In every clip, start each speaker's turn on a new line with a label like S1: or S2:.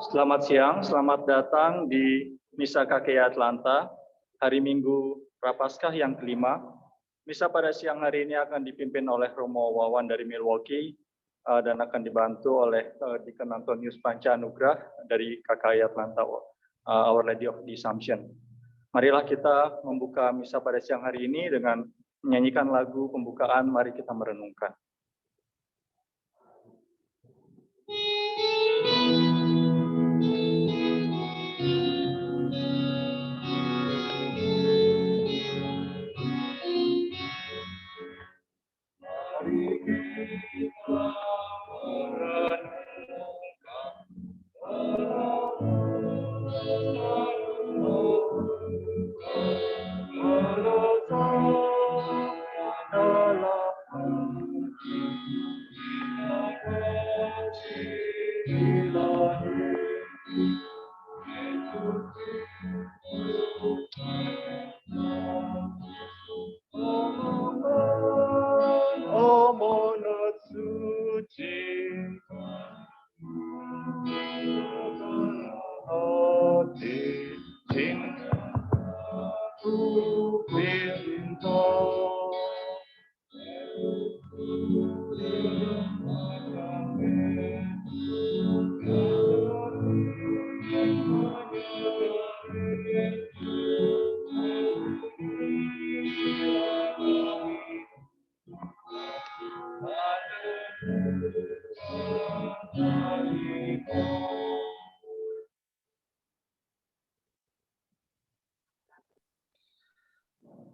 S1: Selamat siang, selamat datang di Misa KKI Atlanta, hari Minggu Prapaskah yang kelima. Misa pada siang hari ini akan dipimpin oleh Romo Wawan dari Milwaukee dan akan dibantu oleh Deacon Antonius Panca Anugrah dari KKI Atlanta, Our Lady of the Assumption. Marilah kita membuka misa pada siang hari ini dengan menyanyikan lagu pembukaan, mari kita merenungkan.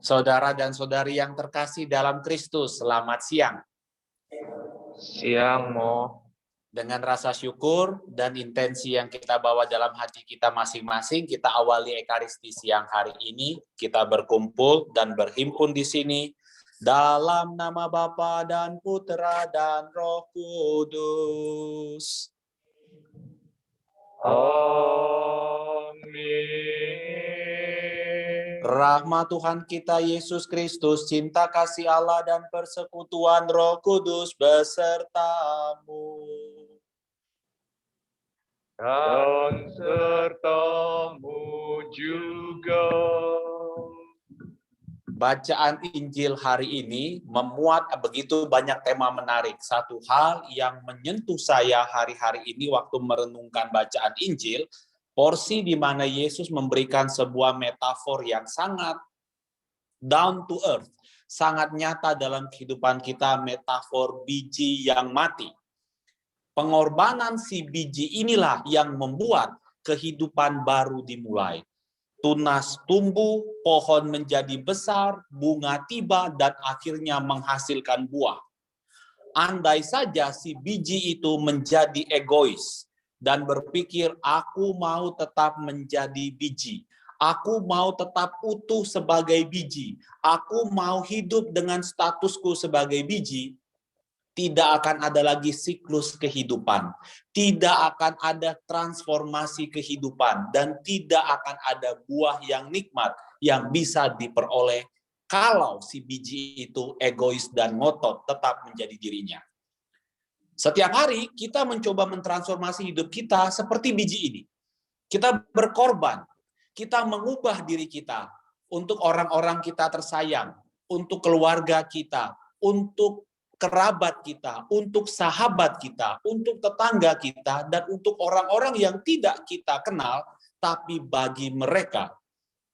S2: Saudara dan saudari yang terkasih dalam Kristus, selamat siang.
S3: Siang, Mo.
S2: Dengan rasa syukur dan intensi yang kita bawa dalam hati kita masing-masing, kita awali Ekaristi siang hari ini. Kita berkumpul dan berhimpun di sini dalam nama Bapa dan Putra dan Roh Kudus.
S3: Amin.
S2: Rahmat Tuhan kita Yesus Kristus, cinta kasih Allah dan persekutuan Roh Kudus besertamu.
S3: Dan sertamu juga.
S2: Bacaan Injil hari ini memuat begitu banyak tema menarik. Satu hal yang menyentuh saya hari-hari ini waktu merenungkan bacaan Injil, porsi di mana Yesus memberikan sebuah metafor yang sangat down to earth, sangat nyata dalam kehidupan kita, metafor biji yang mati. Pengorbanan si biji inilah yang membuat kehidupan baru dimulai. Tunas tumbuh, pohon menjadi besar, bunga tiba, dan akhirnya menghasilkan buah. Andai saja si biji itu menjadi egois dan berpikir, aku mau tetap menjadi biji. Aku mau tetap utuh sebagai biji. Aku mau hidup dengan statusku sebagai biji. Tidak akan ada lagi siklus kehidupan. Tidak akan ada transformasi kehidupan. Dan tidak akan ada buah yang nikmat yang bisa diperoleh kalau si biji itu egois dan ngotot tetap menjadi dirinya. Setiap hari kita mencoba mentransformasi hidup kita seperti biji ini. Kita berkorban. Kita mengubah diri kita untuk orang-orang kita tersayang, untuk keluarga kita, untuk kerabat kita, untuk sahabat kita, untuk tetangga kita, dan untuk orang-orang yang tidak kita kenal, tapi bagi mereka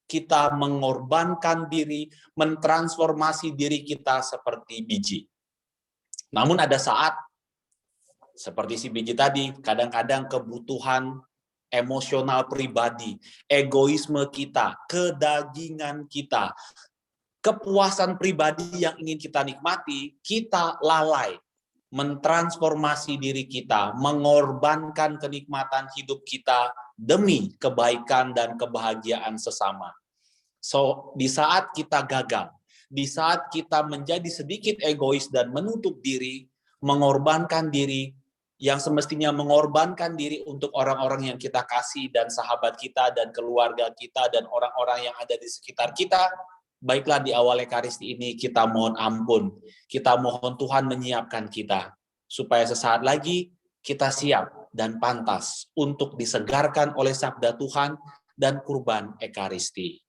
S2: kita mengorbankan diri, mentransformasi diri kita seperti biji. Namun ada saat, seperti si biji tadi, kadang-kadang kebutuhan emosional pribadi, egoisme kita, kedagingan kita, kepuasan pribadi yang ingin kita nikmati, kita lalai mentransformasi diri kita, mengorbankan kenikmatan hidup kita demi kebaikan dan kebahagiaan sesama. So, di saat kita gagal, di saat kita menjadi sedikit egois dan menutup diri, mengorbankan diri, yang semestinya mengorbankan diri untuk orang-orang yang kita kasih dan sahabat kita dan keluarga kita dan orang-orang yang ada di sekitar kita, baiklah di awal Ekaristi ini kita mohon ampun. Kita mohon Tuhan menyiapkan kita supaya sesaat lagi kita siap dan pantas untuk disegarkan oleh sabda Tuhan dan kurban Ekaristi.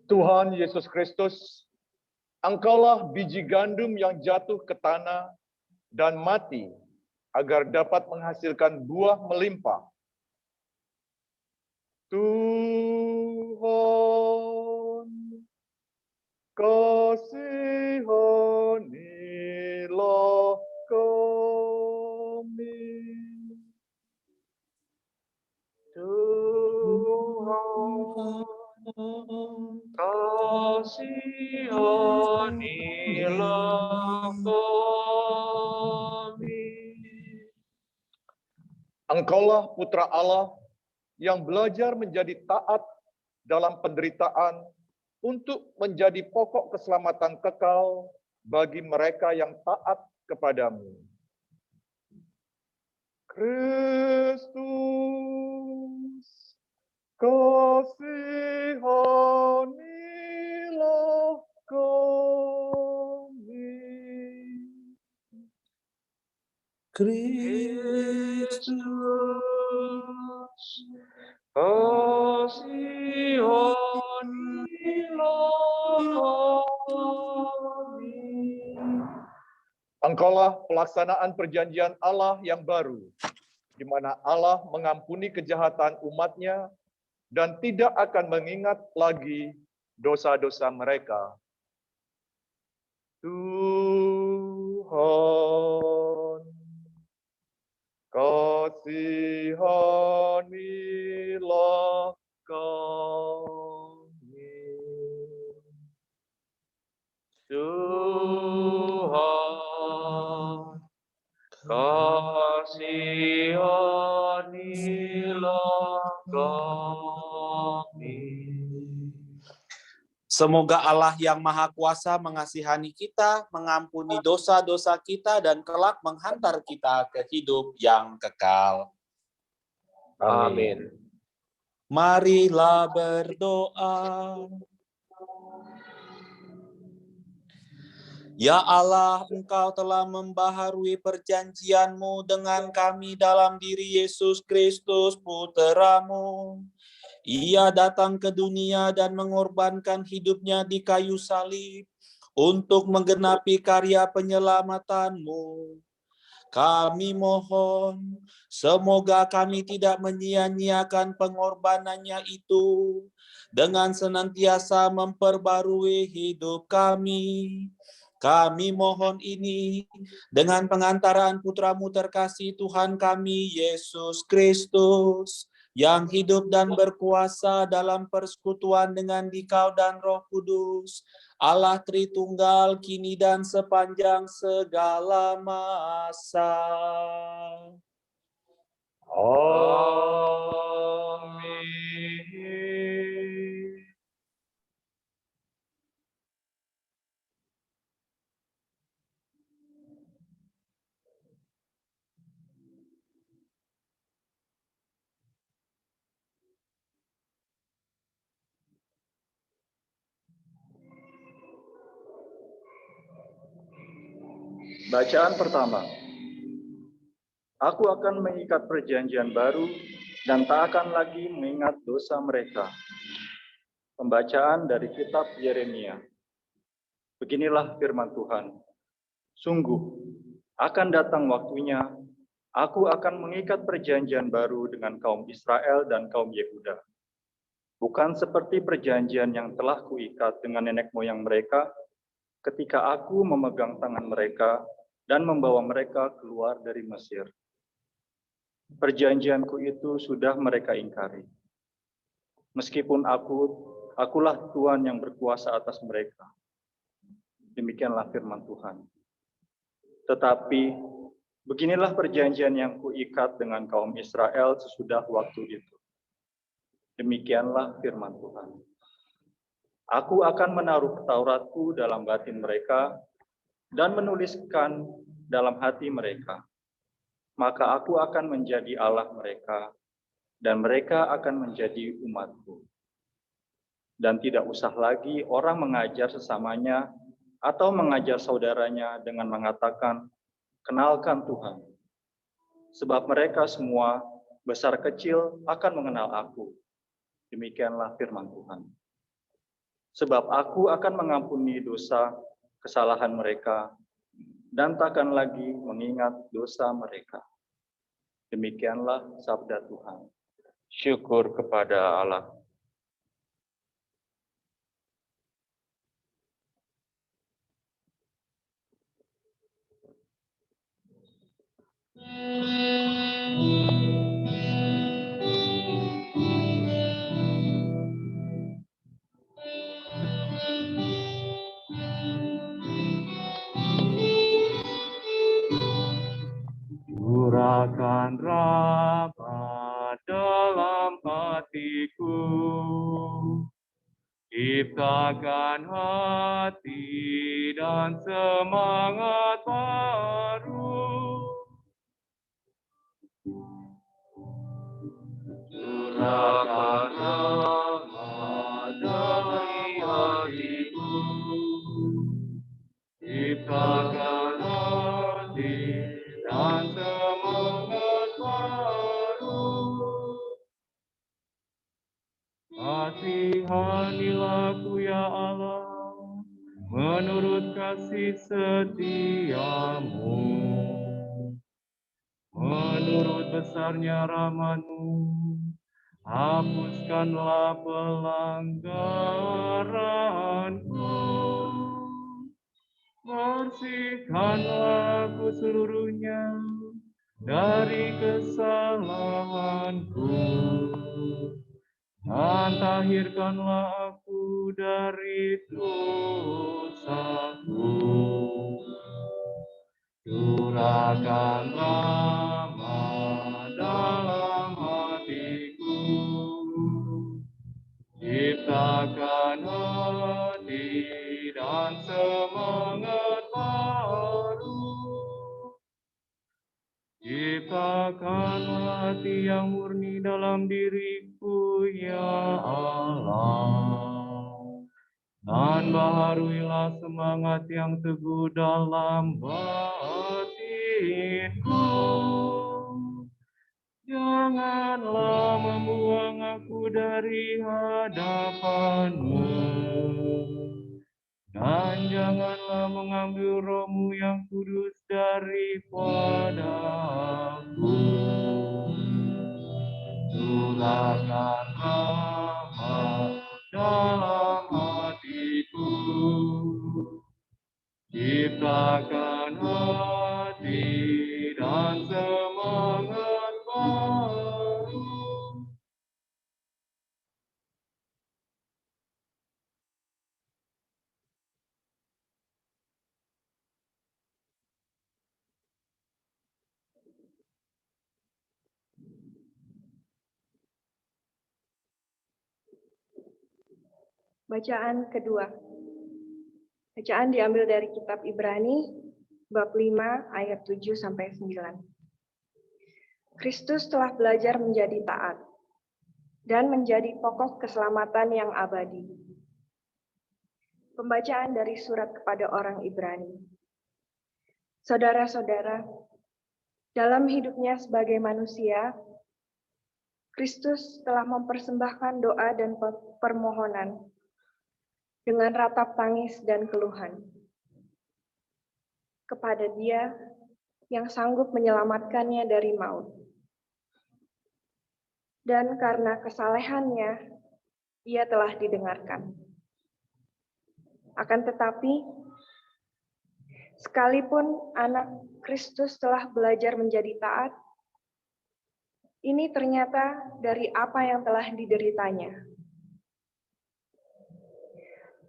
S3: Tuhan Yesus Kristus, Engkaulah biji gandum yang jatuh ke tanah dan mati agar dapat menghasilkan buah melimpah. Tuhan, kasihanilah kami. Tuhan, kasihanilah kami. Engkaulah Putra Allah yang belajar menjadi taat dalam penderitaan untuk menjadi pokok keselamatan kekal bagi mereka yang taat kepadamu. Kristus, kasihanilah kami.
S2: Kristus,
S3: kasihanilah kami. Engkaulah pelaksanaan perjanjian Allah yang baru, di mana Allah mengampuni kejahatan umat-Nya dan tidak akan mengingat lagi dosa-dosa mereka. Tuhan, kasihanilah kami. Tuhan, kasihanilah kami.
S2: Semoga Allah yang Maha Kuasa mengasihani kita, mengampuni dosa-dosa kita, dan kelak menghantar kita ke hidup yang kekal.
S3: Amin.
S2: Marilah berdoa. Ya Allah, Engkau telah membaharui perjanjian-Mu dengan kami dalam diri Yesus Kristus, Putra-Mu. Ia datang ke dunia dan mengorbankan hidupnya di kayu salib untuk menggenapi karya penyelamatan-Mu. Kami mohon, semoga kami tidak menyia-nyiakan pengorbanannya itu dengan senantiasa memperbarui hidup kami. Kami mohon ini dengan pengantaran Putra-Mu terkasih Tuhan kami, Yesus Kristus, yang hidup dan berkuasa dalam persekutuan dengan Dikau dan Roh Kudus, Allah Tritunggal, kini dan sepanjang segala masa.
S3: Amin.
S1: Bacaan pertama. Aku akan mengikat perjanjian baru dan tak akan lagi mengingat dosa mereka. Pembacaan dari kitab Yeremia. Beginilah firman Tuhan. Sungguh, akan datang waktunya, aku akan mengikat perjanjian baru dengan kaum Israel dan kaum Yehuda. Bukan seperti perjanjian yang telah kuikat dengan nenek moyang mereka, ketika aku memegang tangan mereka dan membawa mereka keluar dari Mesir. Perjanjianku itu sudah mereka ingkari. Meskipun akulah Tuhan yang berkuasa atas mereka. Demikianlah firman Tuhan. Tetapi beginilah perjanjian yang kuikat dengan kaum Israel sesudah waktu itu. Demikianlah firman Tuhan. Aku akan menaruh Tauratku dalam batin mereka dan menuliskan dalam hati mereka. Maka aku akan menjadi Allah mereka, dan mereka akan menjadi umatku. Dan tidak usah lagi orang mengajar sesamanya atau mengajar saudaranya dengan mengatakan, "Kenalkan Tuhan." Sebab mereka semua, besar kecil, akan mengenal aku. Demikianlah firman Tuhan. Sebab aku akan mengampuni dosa kesalahan mereka dan takkan lagi mengingat dosa mereka. Demikianlah sabda Tuhan.
S3: Syukur kepada Allah.
S4: Curahkan rahmat dalam hatiku, ciptakan hati dan semangat baru. Curahkan rahmat dalam hatiku, ciptakan hati dan semangat baru. Kasihanilah aku ya Allah, menurut kasih setiamu, menurut besarnya rahmat-Mu, hapuskanlah pelanggaranku. Bersihkanlah aku seluruhnya dari kesalahanku, dan tahirkanlah aku dari dosaku. Curahkan rahmat dalam hatiku, ciptakan hati dan semangat baru. Ciptakanlah hati yang murni dalam diriku, ya Allah. Dan baharuilah semangat yang teguh dalam batinku. Janganlah membuang aku dari hadapan-Mu, dan janganlah mengambil Roh-Mu yang kudus daripadaku. Curahkan rahmat dalam hatiku, ciptakan hati dan semangat baru.
S5: Bacaan kedua. Bacaan diambil dari kitab Ibrani bab 5 ayat 7 sampai 9. Kristus telah belajar menjadi taat dan menjadi pokok keselamatan yang abadi. Pembacaan dari surat kepada orang Ibrani. Saudara-saudara, dalam hidupnya sebagai manusia, Kristus telah mempersembahkan doa dan permohonan dengan ratap tangis dan keluhan kepada Dia yang sanggup menyelamatkannya dari maut. Dan karena kesalehannya, Ia telah didengarkan. Akan tetapi, sekalipun anak Kristus telah belajar menjadi taat, ini ternyata dari apa yang telah dideritanya.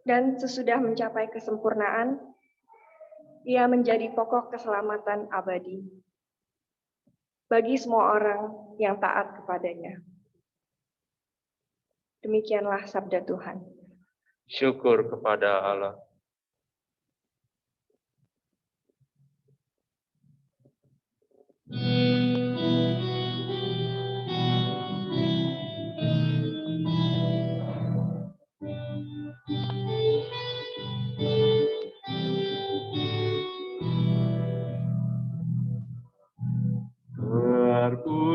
S5: Dan sesudah mencapai kesempurnaan, ia menjadi pokok keselamatan abadi bagi semua orang yang taat kepadanya. Demikianlah sabda Tuhan.
S3: Syukur kepada Allah.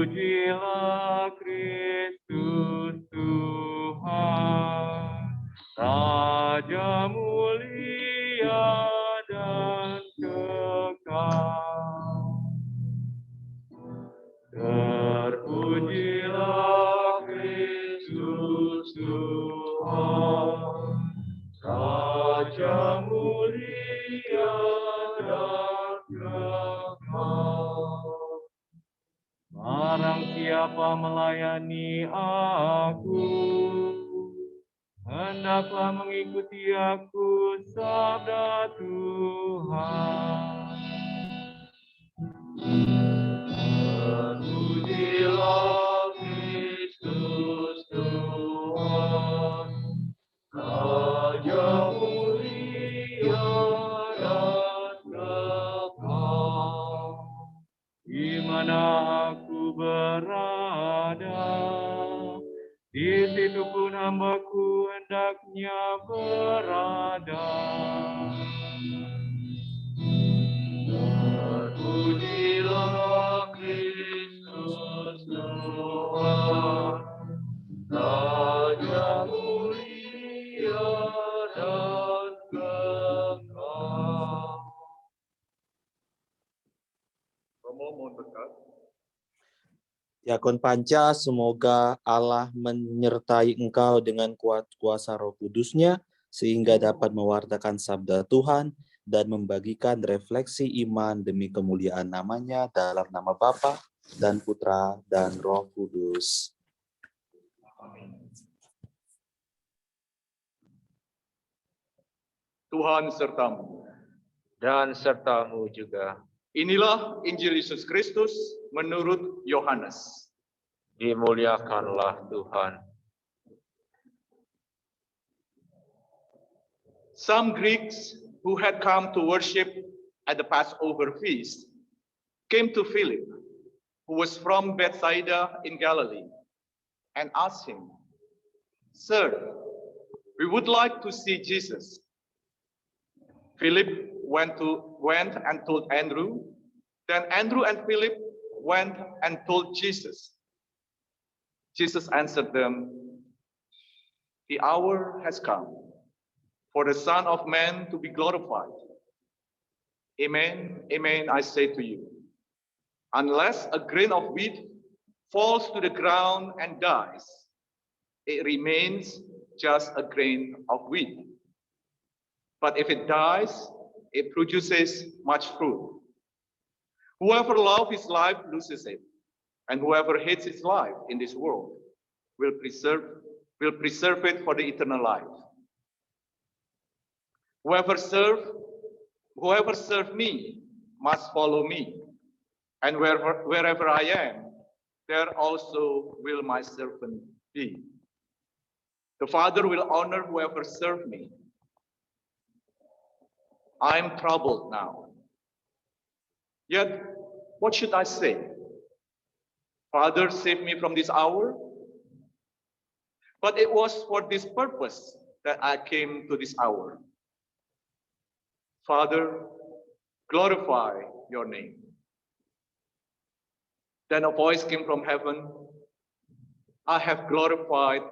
S4: Terpujilah Kristus Tuhan, Raja mulia dan kekal. Terpujilah Kristus Tuhan, Raja mulia dan kekal. Barang siapa melayani aku, hendaklah mengikuti aku, sabda Tuhan. Terpujilah Kristus Tuhan, Raja mulia dan kekal. Di mana aku berada, di situ pun hambaku hendaknya berada. Terpujilah Kristus Tuhan, Raja mulia dan kekal.
S3: Romo mohon berkat.
S6: Diakon Panca, semoga Allah menyertai engkau dengan kuat kuasa Roh Kudus-Nya, sehingga dapat mewartakan sabda Tuhan dan membagikan refleksi iman demi kemuliaan namanya dalam nama Bapa dan Putra dan Roh Kudus.
S3: Tuhan sertamu.
S4: Dan sertamu juga.
S3: Inilah Injil Yesus Kristus menurut Yohanes.
S4: Dimuliakanlah Tuhan.
S3: Some Greeks who had come to worship at the Passover feast came to Philip, who was from Bethsaida in Galilee, and asked him, "Sir, we would like to see Jesus." Philip went and told Andrew. Then Andrew and Philip went and told Jesus. Jesus answered them, "The hour has come for the Son of Man to be glorified. Amen, amen, I say to you, unless a grain of wheat falls to the ground and dies, it remains just a grain of wheat. But if it dies, it produces much fruit. Whoever loves his life loses it, and whoever hates his life in this world will preserve it for the eternal life. Whoever serve me must follow me, and wherever I am, there also will my servant be. The Father will honor whoever serve me. I am troubled now. Yet, what should I say? Father, save me from this hour. But it was for this purpose that I came to this hour. Father, glorify your name. Then a voice came from heaven. I have glorified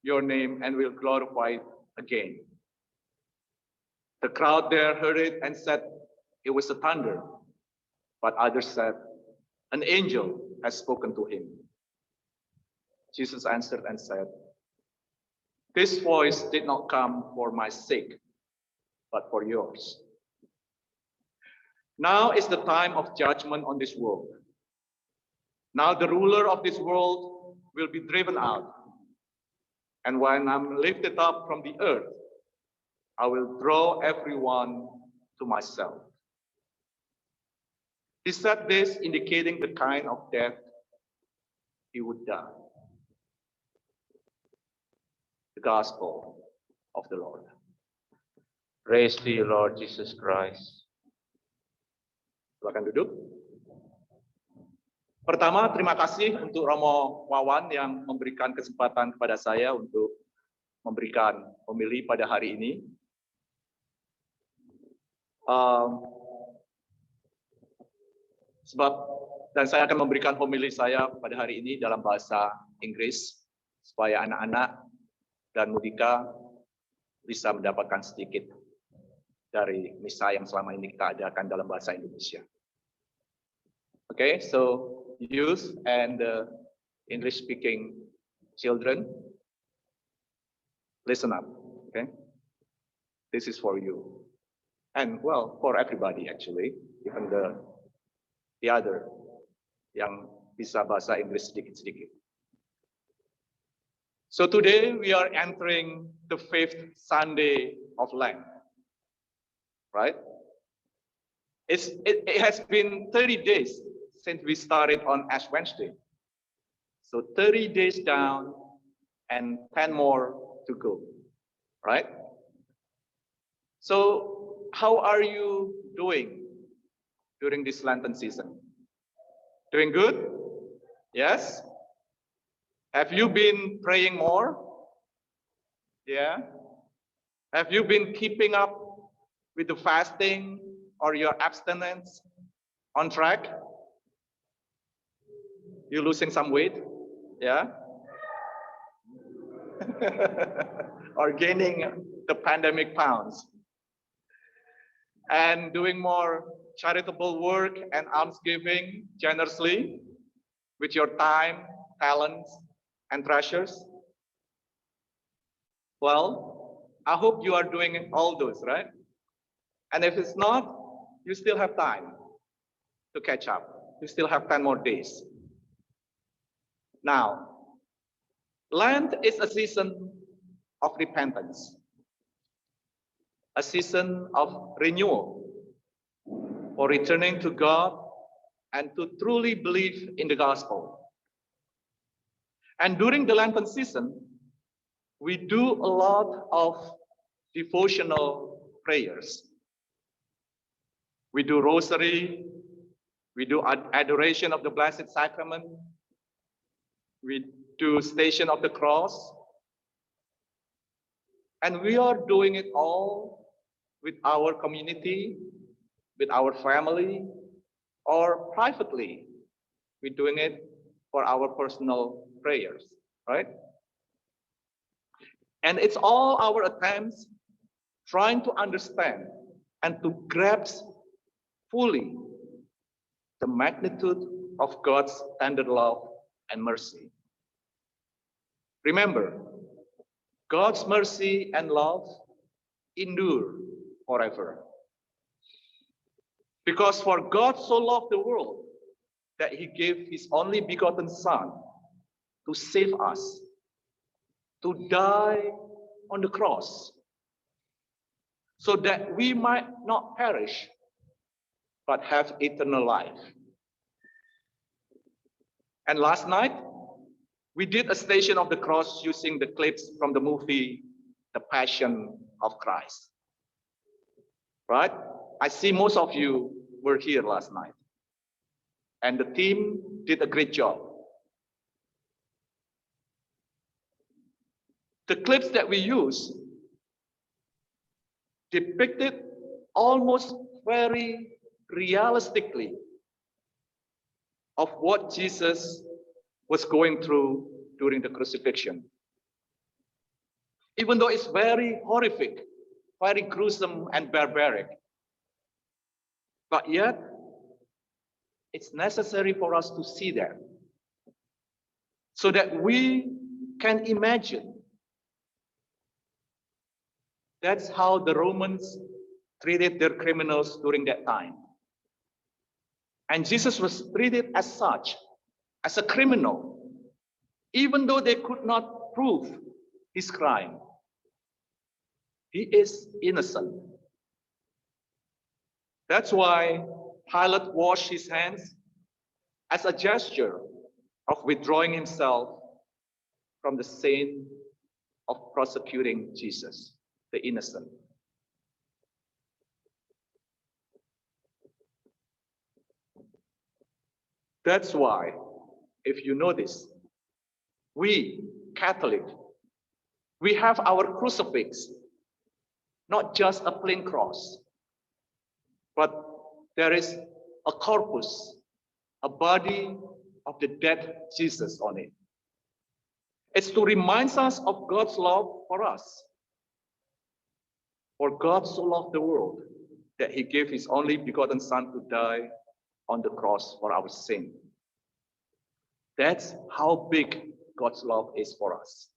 S3: your name and will glorify it again. The crowd there heard it and said it was a thunder. But others said, an angel has spoken to him. Jesus answered and said, this voice did not come for my sake, but for yours. Now is the time of judgment on this world. Now the ruler of this world will be driven out. And when I'm lifted up from the earth, I will draw everyone to myself. He said this, indicating the kind of death he would die. The Gospel of the Lord.
S4: Praise to you, Lord Jesus Christ.
S3: Silakan duduk. Pertama, terima kasih untuk Romo Wawan yang memberikan kesempatan kepada saya untuk memberikan homili pada hari ini. Sebab Dan saya akan memberikan homili saya pada hari ini dalam bahasa Inggris, supaya anak-anak dan Mudika bisa mendapatkan sedikit dari misa yang selama ini kita adakan dalam bahasa Indonesia. Okay, so youth and English-speaking children, listen up, okay? This is for you. And well, for everybody actually, even the other yang bisa bahasa Inggris sedikit-sedikit. So today we are entering the 5th Sunday of Lent, right? It has been 30 days since we started on Ash Wednesday. So 30 days down and 10 more to go, right? So how are you doing during this Lenten season? Doing good? Yes? Have you been praying more? Yeah? Have you been keeping up with the fasting or your abstinence on track? You losing some weight? Yeah? Or gaining the pandemic pounds? And doing more charitable work and almsgiving generously with your time, talents, and treasures? Well, I hope you are doing all those, right? And if it's not, you still have time to catch up. You still have 10 more days. Now, Lent is a season of repentance, a season of renewal, for returning to God and to truly believe in the gospel. And during the Lenten season, we do a lot of devotional prayers. We do rosary, we do adoration of the Blessed Sacrament, we do Station of the Cross, and we are doing it all with our community, with our family, or privately. We're doing it for our personal prayers, right? And it's all our attempts trying to understand and to grasp fully the magnitude of God's tender love and mercy. Remember, God's mercy and love endure forever. Because for God so loved the world that he gave his only begotten Son to save us, to die on the cross, so that we might not perish, but have eternal life. And last night, we did a Station of the Cross using the clips from the movie, The Passion of Christ. Right? I see most of you were here last night. And the team did a great job. The clips that we use depicted almost very realistically of what Jesus was going through during the crucifixion. Even though it's very horrific, very gruesome and barbaric, but yet it's necessary for us to see that so that we can imagine that's how the Romans treated their criminals during that time. And Jesus was treated as such, as a criminal, even though they could not prove his crime. He is innocent. That's why Pilate washed his hands as a gesture of withdrawing himself from the sin of prosecuting Jesus, the innocent. That's why, if you notice, we Catholic, we have our crucifix, not just a plain cross, but there is a corpus a body of the dead Jesus on it. It's to remind us of God's love for us. For God so loved the world that he gave his only begotten Son to die on the cross for our sin. That's how big God's love is for us,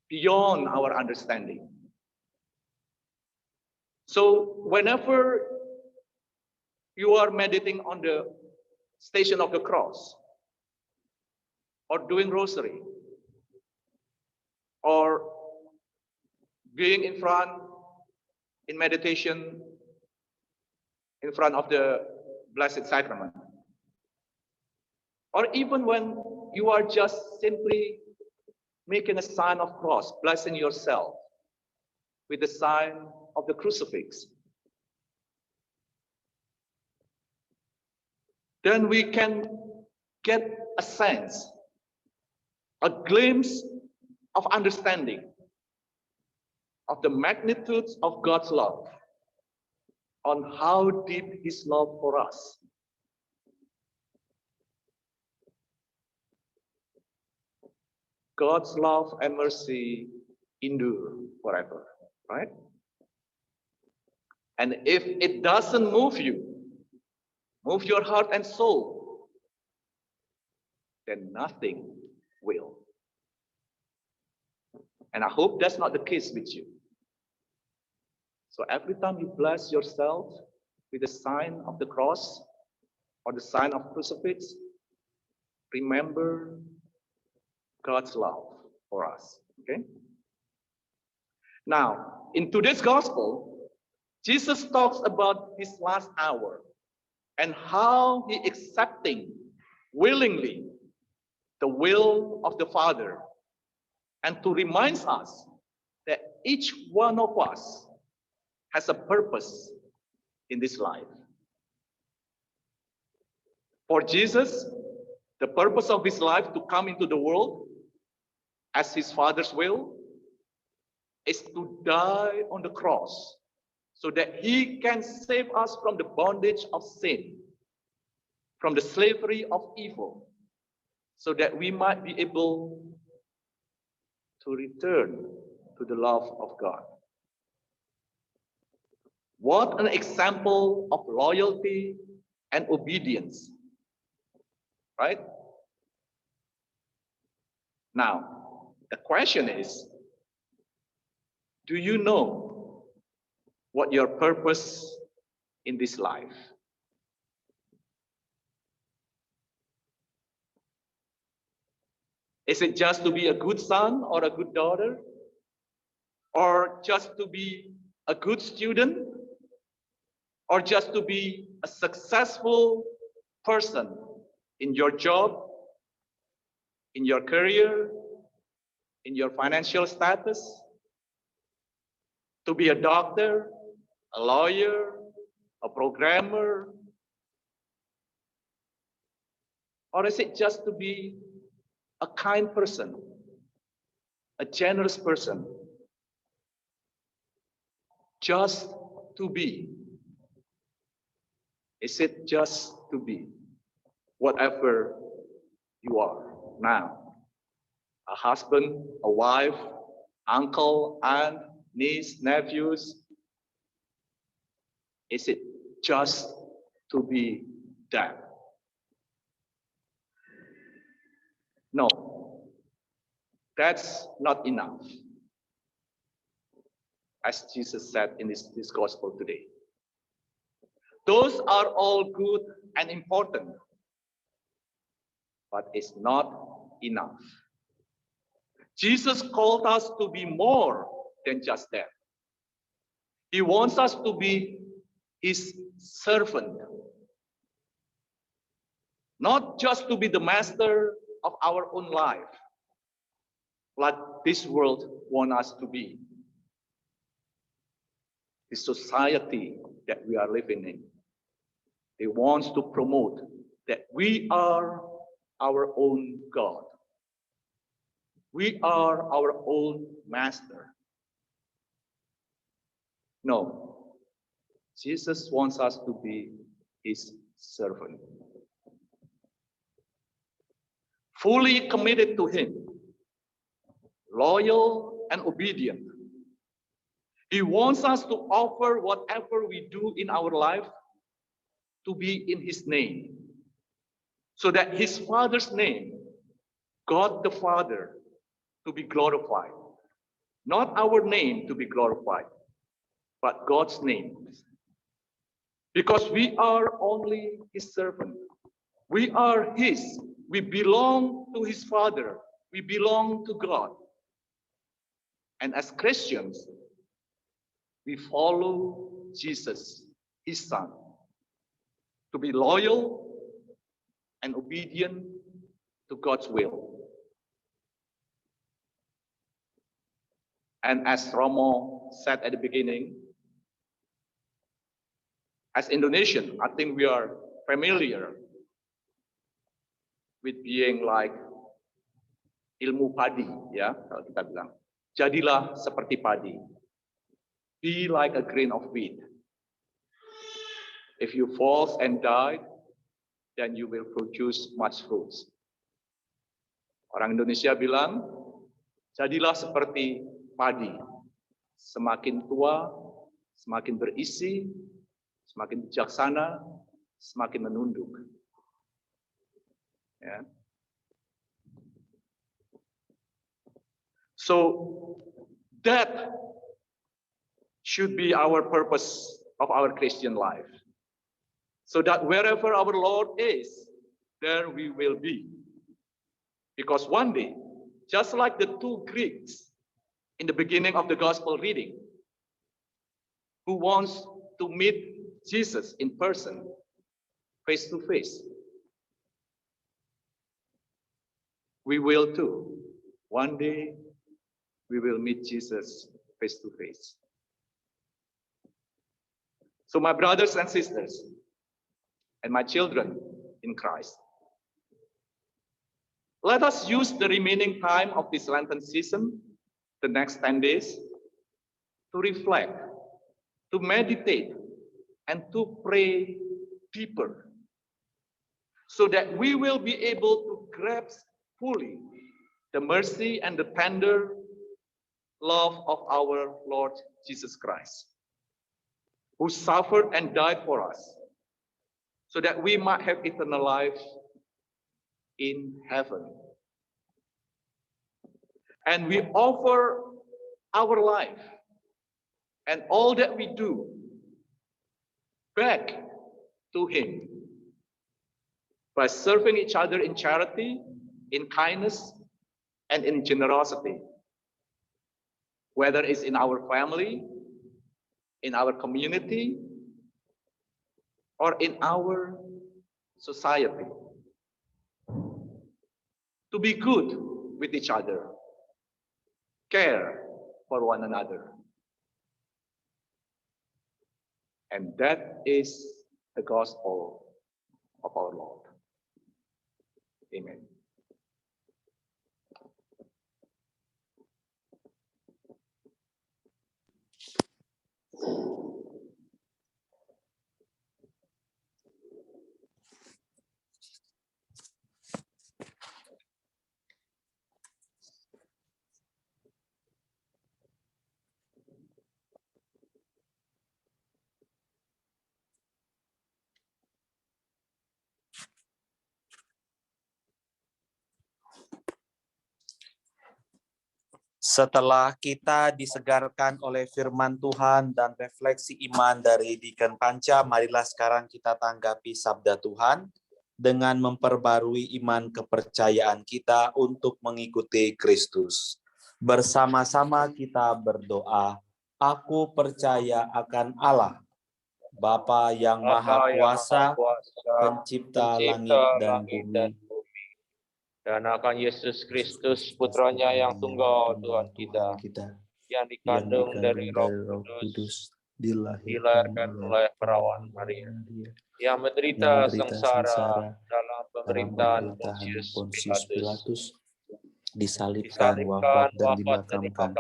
S3: beyond our understanding. So whenever you are meditating on the Station of the Cross, or doing rosary, or being in front in meditation in front of the Blessed Sacrament, or even when you are just simply making a sign of cross, blessing yourself with the sign of the crucifix, then we can get a sense, a glimpse of understanding of the magnitude of God's love, on how deep his love for us. God's love and mercy endure forever, right? And if it doesn't move you, move your heart and soul, then nothing will. And I hope that's not the case with you. So every time you bless yourself with the sign of the cross or the sign of crucifix, remember God's love for us, okay? Now, in today's gospel, Jesus talks about his last hour and how he accepting willingly the will of the Father, and to remind us that each one of us has a purpose in this life. For Jesus, the purpose of his life to come into the world as his Father's will is to die on the cross so that he can save us from the bondage of sin, from the slavery of evil, so that we might be able to return to the love of God. What an example of loyalty and obedience, right? Now, the question is, do you know what your purpose in this life? Is it just to be a good son or a good daughter? Or just to be a good student? Or just to be a successful person in your job, in your career, in your financial status? To be a doctor, a lawyer, a programmer? Or is it just to be a kind person, a generous person? Just to be. Is it just to be whatever you are now? A husband, a wife, uncle, aunt, niece, nephews? Is it just to be that? No, that's not enough. As Jesus said in this gospel today. Those are all good and important, but it's not enough. Jesus called us to be more than just that. He wants us to be his servant, not just to be the master of our own life, like this world wants us to be. The society that we are living in, they want to promote that we are our own God. We are our own master. No, Jesus wants us to be his servant. fully committed to Him, loyal and obedient. He wants us to offer whatever we do in our life to be in His name, so that His Father's name, God the Father, to be glorified. Not our name to be glorified, but God's name. Because we are only His servant. We are His. We belong to His Father. We belong to God. And as Christians, we follow Jesus, His Son, to be loyal and obedient to God's will. And as Romo said at the beginning, as Indonesian, I think we are familiar with being like ilmu padi, ya, kalau kita bilang. Jadilah seperti padi. Be like a grain of wheat. If you fall and die, then you will produce much fruits. Orang Indonesia bilang, jadilah seperti padi. Semakin tua, semakin berisi, semakin bijaksana, semakin menunduk. Ya. So that should be our purpose of our Christian life. So that wherever our Lord is, there we will be. Because one day, just like the two Greeks in the beginning of the gospel reading, who wants to meet Jesus in person, face to face, we will too. One day, we will meet Jesus face to face. So my brothers and sisters, and my children in Christ, let us use the remaining time of this Lenten season, the next 10 days, to reflect, to meditate, and to pray deeper, so that we will be able to grasp fully the mercy and the tender love of our Lord Jesus Christ, who suffered and died for us, so that we might have eternal life in heaven. And we offer our life and all that we do back to Him by serving each other in charity, in kindness, and in generosity, whether it's in our family, in our community, or in our society. To be good with each other, care for one another. And that is the gospel of our Lord. Amen.
S2: Setelah kita disegarkan oleh firman Tuhan dan refleksi iman dari Deacon Panca, marilah sekarang kita tanggapi sabda Tuhan dengan memperbarui iman kepercayaan kita untuk mengikuti Kristus. Bersama-sama kita berdoa, aku percaya akan Allah, Bapa yang Maha Kuasa, Pencipta langit dan bumi,
S4: dan akan Yesus Kristus, putranya yang tunggal Tuhan kita, yang dikandung dari Roh Kudus, dilahirkan oleh perawan Maria, yang menderita sengsara dalam pemerintahan Pontius Pilatus, disalibkan, wafat dan dimakamkan,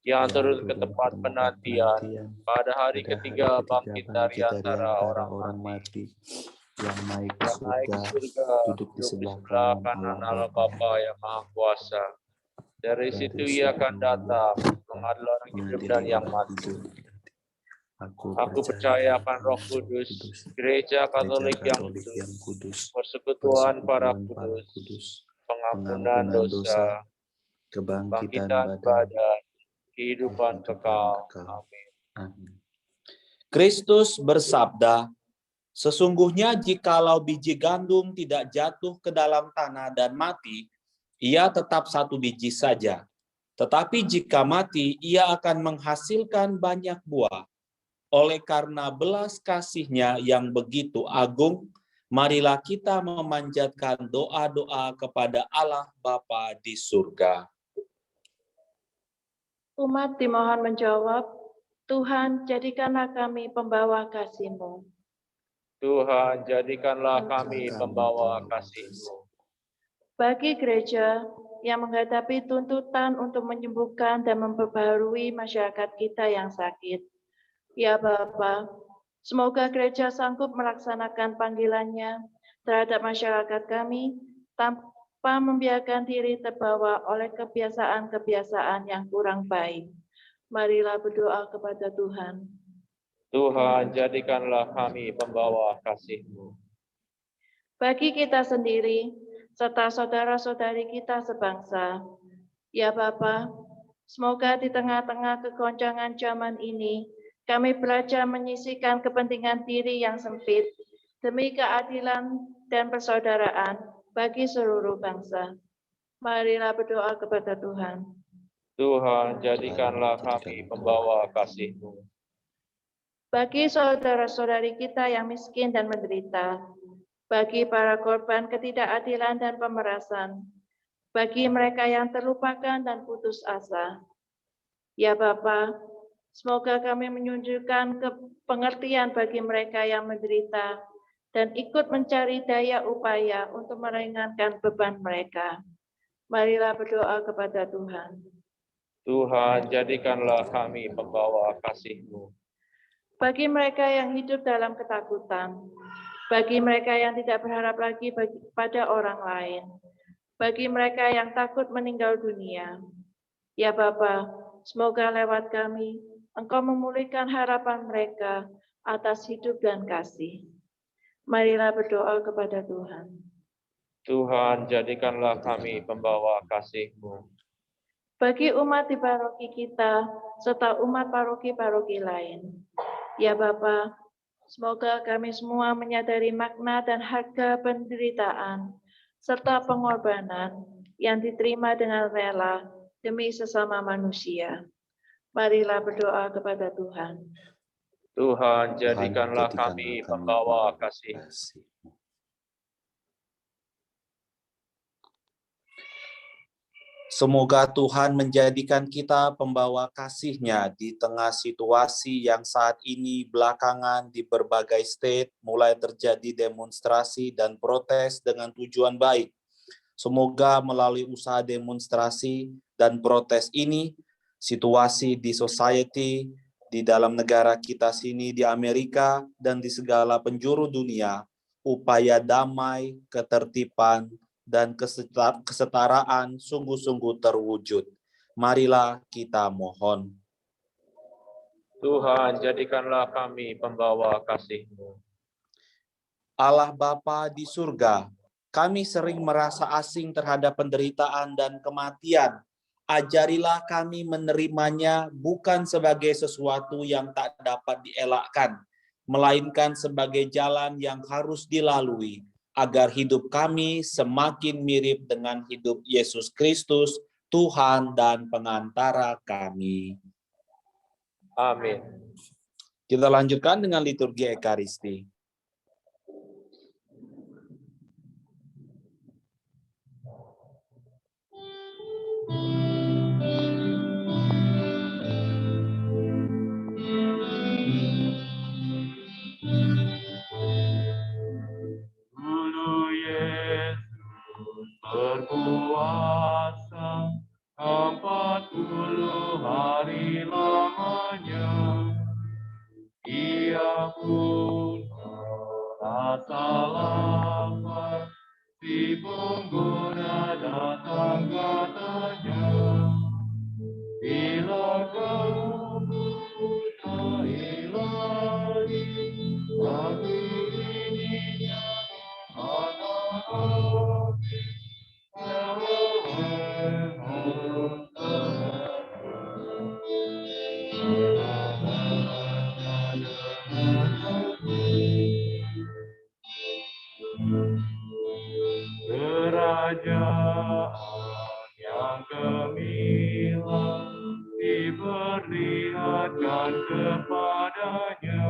S4: yang turun ke tempat penantian, pada hari ketiga bangkit dari antara orang mati,
S6: yang naik ke
S4: naik
S6: surga,
S4: ke surga,
S6: duduk di sebelah
S4: sebelah
S6: kanan
S4: kanan
S6: Allah
S4: Allah Bapa yang Maha Kuasa. Dari situ ia akan datang, mengadil orang hidup dan yang mati. Aku percaya akan Roh Kudus, Gereja Katolik yang kudus, persekutuan para kudus, pengampunan dosa,
S6: kebangkitan
S4: bangkitan badan, kehidupan kekal. Amin.
S6: Amin.
S2: Kristus bersabda, "Sesungguhnya jikalau biji gandum tidak jatuh ke dalam tanah dan mati, ia tetap satu biji saja. Tetapi jika mati, ia akan menghasilkan banyak buah. Oleh karena belas kasih-Nya yang begitu agung, marilah kita memanjatkan doa-doa kepada Allah Bapa di surga."
S7: Umat dimohon menjawab, Tuhan, jadikanlah kami pembawa kasih-Mu.
S4: Tuhan, jadikanlah kami pembawa kasih-Mu.
S7: Bagi gereja yang menghadapi tuntutan untuk menyembuhkan dan memperbaharui masyarakat kita yang sakit, ya Bapa, semoga gereja sanggup melaksanakan panggilannya terhadap masyarakat kami tanpa membiarkan diri terbawa oleh kebiasaan-kebiasaan yang kurang baik. Marilah berdoa kepada Tuhan.
S4: Tuhan, jadikanlah kami pembawa kasih-Mu.
S7: Bagi kita sendiri, serta saudara-saudari kita sebangsa, ya Bapa, semoga di tengah-tengah kegoncangan zaman ini, kami belajar menyisihkan kepentingan diri yang sempit demi keadilan dan persaudaraan bagi seluruh bangsa. Marilah berdoa kepada Tuhan.
S4: Tuhan, jadikanlah kami pembawa kasih-Mu.
S7: Bagi saudara-saudari kita yang miskin dan menderita, bagi para korban ketidakadilan dan pemerasan, bagi mereka yang terlupakan dan putus asa. Ya Bapa, semoga kami menunjukkan pengertian bagi mereka yang menderita dan ikut mencari daya upaya untuk meringankan beban mereka. Marilah berdoa kepada Tuhan.
S4: Tuhan, jadikanlah kami pembawa kasih-Mu.
S7: Bagi mereka yang hidup dalam ketakutan, bagi mereka yang tidak berharap lagi pada orang lain, bagi mereka yang takut meninggal dunia. Ya Bapa, semoga lewat kami, Engkau memulihkan harapan mereka atas hidup dan kasih. Marilah berdoa kepada Tuhan.
S4: Tuhan, jadikanlah kami pembawa kasih-Mu.
S7: Bagi umat di paroki kita, serta umat paroki-paroki lain. Ya Bapa, semoga kami semua menyadari makna dan harga penderitaan, serta pengorbanan yang diterima dengan rela demi sesama manusia. Marilah berdoa kepada Tuhan.
S4: Tuhan, jadikanlah kami pembawa kasih-Mu.
S2: Semoga Tuhan menjadikan kita pembawa kasih-Nya di tengah situasi yang saat ini belakangan di berbagai state mulai terjadi demonstrasi dan protes dengan tujuan baik. Semoga melalui usaha demonstrasi dan protes ini, situasi di society, di dalam negara kita sini di Amerika dan di segala penjuru dunia, upaya damai, ketertiban, dan kesetaraan sungguh-sungguh terwujud. Marilah kita mohon.
S4: Tuhan, jadikanlah kami pembawa kasih-Mu.
S2: Allah Bapa di surga, kami sering merasa asing terhadap penderitaan dan kematian. Ajarilah kami menerimanya bukan sebagai sesuatu yang tak dapat dielakkan, melainkan sebagai jalan yang harus dilalui, agar hidup kami semakin mirip dengan hidup Yesus Kristus, Tuhan dan pengantara kami.
S4: Amin.
S2: Kita lanjutkan dengan liturgi Ekaristi.
S4: Berpuasa 40 hari lamanya, Ia pun
S8: rasa lapar, si pengguna datang katanya, bila kau tak ilahi, aku ini anak hati, kerajaan yang gemilang diperlihatkan kepadanya,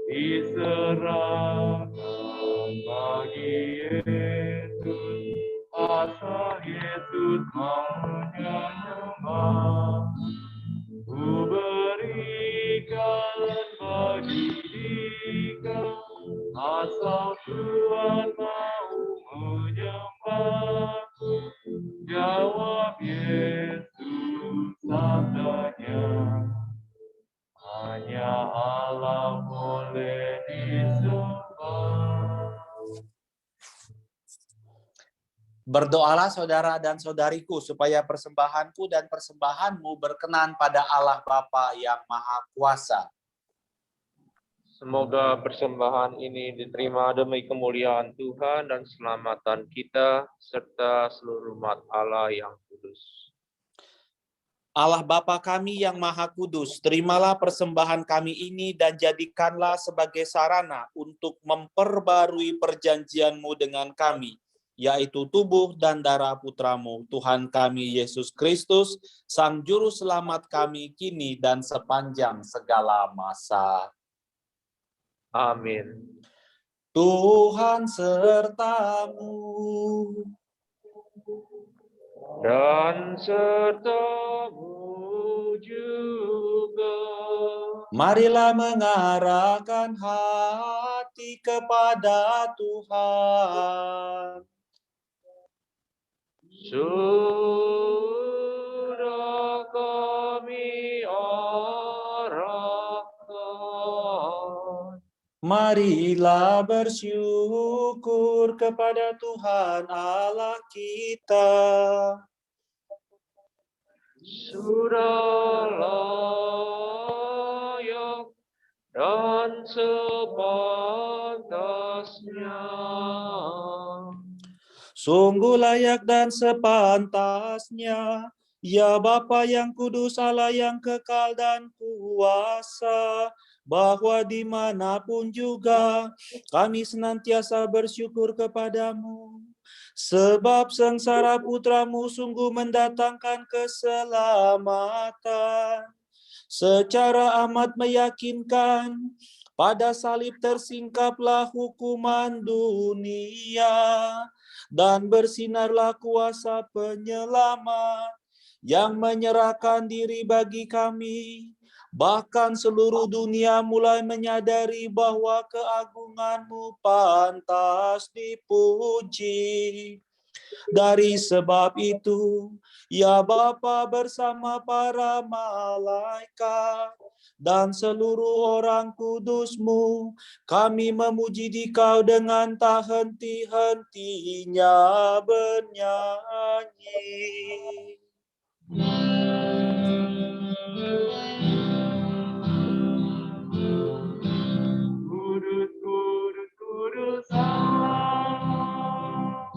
S8: diserahkan bagi Yesus, asal Yesus maunya nyembah. Ku berikan bagi dia, asal Tuhan mau menyembahku. Jawab Yesus sabdanya, hanya Allah boleh disembah.
S2: Berdoalah saudara dan saudariku supaya persembahanku dan persembahanmu berkenan pada Allah Bapa yang Maha Kuasa.
S4: Semoga persembahan ini diterima demi kemuliaan Tuhan dan keselamatan kita, serta seluruh umat Allah yang kudus.
S2: Allah Bapa kami yang Maha Kudus, terimalah persembahan kami ini dan jadikanlah sebagai sarana untuk memperbarui perjanjian-Mu dengan kami, yaitu tubuh dan darah Putramu, Tuhan kami Yesus Kristus, Sang Juru Selamat kami kini dan sepanjang segala masa.
S4: Amin.
S2: Tuhan sertamu.
S4: Dan sertamu juga.
S2: Marilah mengarahkan hati kepada Tuhan.
S4: Sudah kami arahkan.
S2: Marilah bersyukur kepada Tuhan Allah kita.
S4: Sudah layak dan sepantasnya.
S2: Sungguh layak dan sepantasnya, ya Bapa yang kudus, Allah yang kekal dan kuasa, bahwa dimanapun juga kami senantiasa bersyukur kepadamu. Sebab sengsara Putramu sungguh mendatangkan keselamatan. Secara amat meyakinkan, pada salib tersingkaplah hukuman dunia, dan bersinarlah kuasa penyelamat yang menyerahkan diri bagi kami. Bahkan seluruh dunia mulai menyadari bahwa keagungan-Mu pantas dipuji. Dari sebab itu, ya Bapa bersama para malaikat dan seluruh orang kudus-Mu, kami memuji Dikau dengan tak henti-hentinya bernyanyi.
S8: Kudus, kudus, kudus Allah,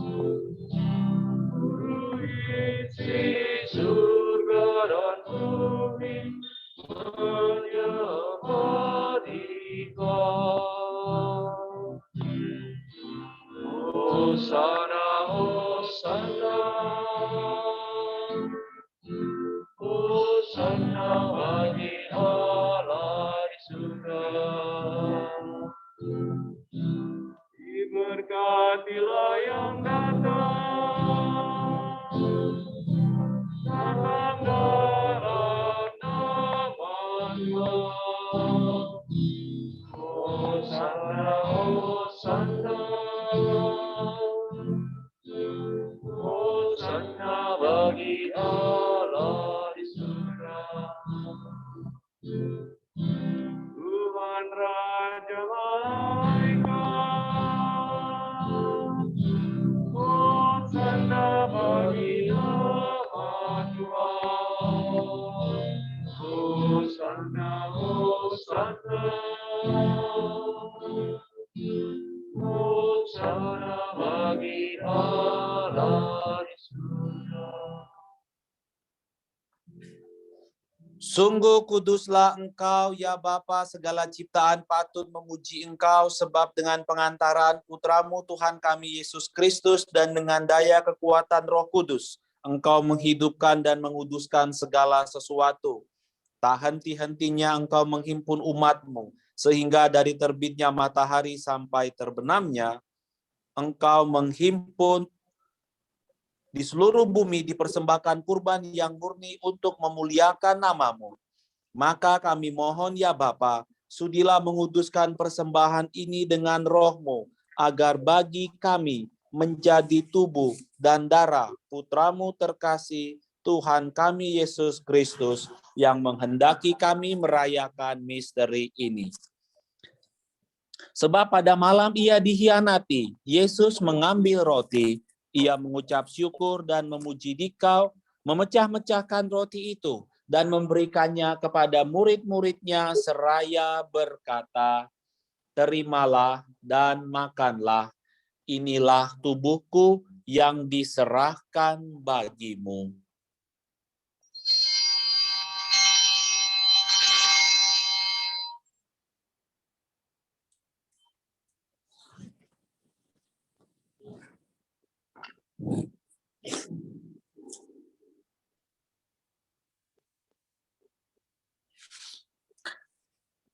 S8: Guru isi surga dan bumi, menyembah Dikau. Hosana, Hosana, Hosana bagi Allah di surga. Diberkatilah yang datang dalam nama Allah. Hosana, Hosana, Hosana bagi Allah di surga. Tuhan Raja Malaikat Hosana bagi Allah di surga.
S2: Sungguh kuduslah Engkau, ya Bapa, segala ciptaan patut memuji Engkau, sebab dengan pengantaran Putramu Tuhan kami Yesus Kristus dan dengan daya kekuatan Roh Kudus, Engkau menghidupkan dan menguduskan segala sesuatu. Tak henti-hentinya Engkau menghimpun umat-Mu, sehingga dari terbitnya matahari sampai terbenamnya, Engkau menghimpun di seluruh bumi dipersembahkan kurban yang murni untuk memuliakan nama-Mu. Maka kami mohon ya Bapa, sudilah menguduskan persembahan ini dengan Roh-Mu, agar bagi kami menjadi tubuh dan darah Putra-Mu terkasih, Tuhan kami Yesus Kristus, yang menghendaki kami merayakan misteri ini. Sebab pada malam ia dikhianati, Yesus mengambil roti, ia mengucap syukur dan memuji Dikau, memecah-mecahkan roti itu, dan memberikannya kepada murid-muridnya seraya berkata, terimalah dan makanlah, inilah tubuhku yang diserahkan bagimu.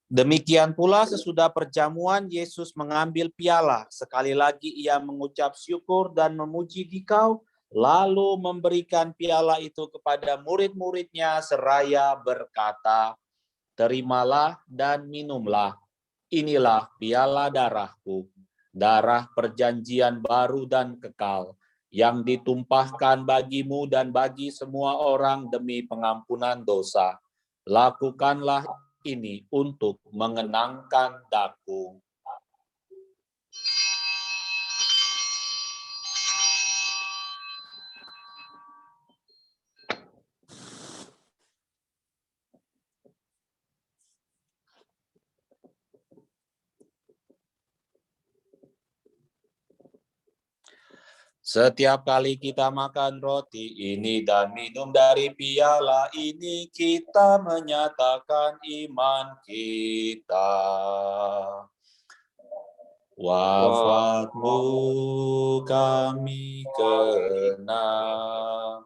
S2: Demikian pula sesudah perjamuan, Yesus mengambil piala. Sekali lagi ia mengucap syukur dan memuji Dikau, lalu memberikan piala itu kepada murid-muridnya seraya berkata, terimalah dan minumlah. Inilah piala darahku, darah perjanjian baru dan kekal, yang ditumpahkan bagimu dan bagi semua orang demi pengampunan dosa. Lakukanlah ini untuk mengenangkan daku. Setiap kali kita makan roti ini dan minum dari piala ini, kita menyatakan iman kita. Wafatmu kami kenang,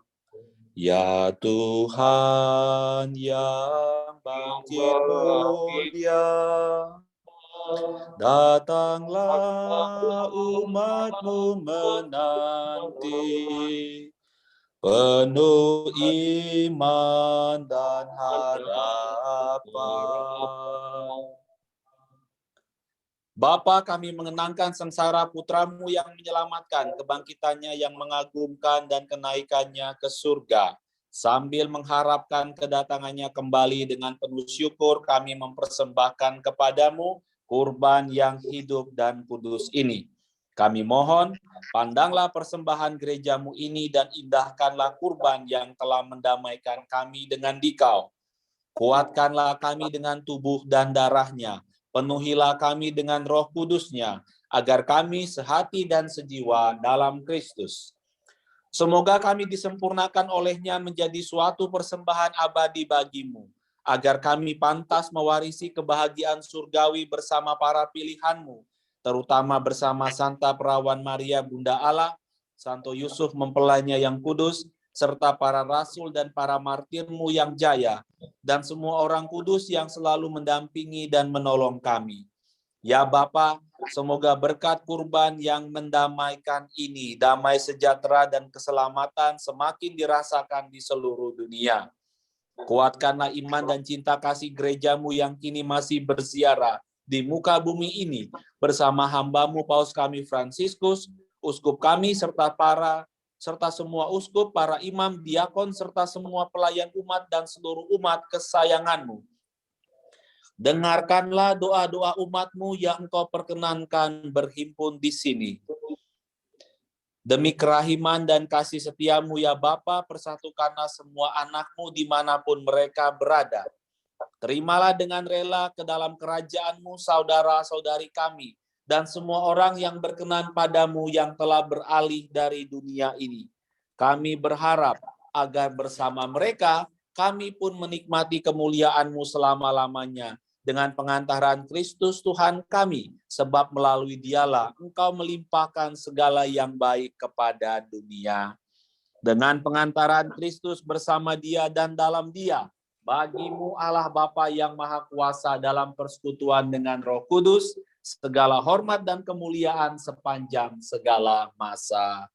S2: ya Tuhan yang bangkit mulia. Datanglah umat-Mu menanti, penuh iman dan harapan. Bapa, kami mengenangkan sengsara Putra-Mu yang menyelamatkan, kebangkitannya yang mengagumkan dan kenaikannya ke surga. Sambil mengharapkan kedatangannya kembali dengan penuh syukur, kami mempersembahkan kepada-Mu kurban yang hidup dan kudus ini. Kami mohon, pandanglah persembahan gereja-Mu ini dan indahkanlah kurban yang telah mendamaikan kami dengan Dikau. Kuatkanlah kami dengan tubuh dan darahnya, penuhilah kami dengan Roh Kudus-Nya, agar kami sehati dan sejiwa dalam Kristus. Semoga kami disempurnakan olehnya menjadi suatu persembahan abadi bagi-Mu, agar kami pantas mewarisi kebahagiaan surgawi bersama para pilihan-Mu, terutama bersama Santa Perawan Maria Bunda Allah, Santo Yusuf mempelainya yang kudus, serta para rasul dan para martir-Mu yang jaya, dan semua orang kudus yang selalu mendampingi dan menolong kami. Ya Bapa, semoga berkat kurban yang mendamaikan ini, damai sejahtera dan keselamatan semakin dirasakan di seluruh dunia. Kuatkanlah iman dan cinta kasih gereja-Mu yang kini masih berziarah di muka bumi ini, bersama hamba-Mu Paus kami Fransiskus, uskup kami serta semua uskup, para imam, diakon, serta semua pelayan umat dan seluruh umat kesayangan-Mu. Dengarkanlah doa-doa umat-Mu yang Engkau perkenankan berhimpun di sini. Demi kerahiman dan kasih setia-Mu ya Bapa, persatukanlah semua anak-Mu dimanapun mereka berada. Terimalah dengan rela ke dalam kerajaan-Mu saudara-saudari kami, dan semua orang yang berkenan padamu yang telah beralih dari dunia ini. Kami berharap agar bersama mereka, kami pun menikmati kemuliaan-Mu selama-lamanya, dengan pengantaran Kristus Tuhan kami, sebab melalui Dialah Engkau melimpahkan segala yang baik kepada dunia. Dengan pengantaran Kristus bersama Dia dan dalam Dia, bagimu Allah Bapa yang Maha Kuasa dalam persekutuan dengan Roh Kudus, segala hormat dan kemuliaan sepanjang segala masa.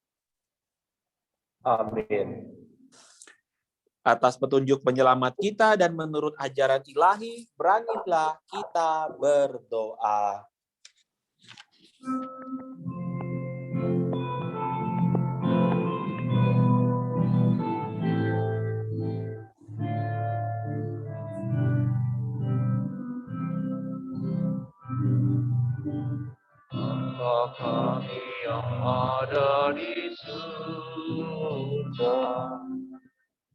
S4: Amin.
S2: Atas petunjuk penyelamat kita dan menurut ajaran ilahi, beranilah kita berdoa.
S8: Bapa kami yang ada di surga,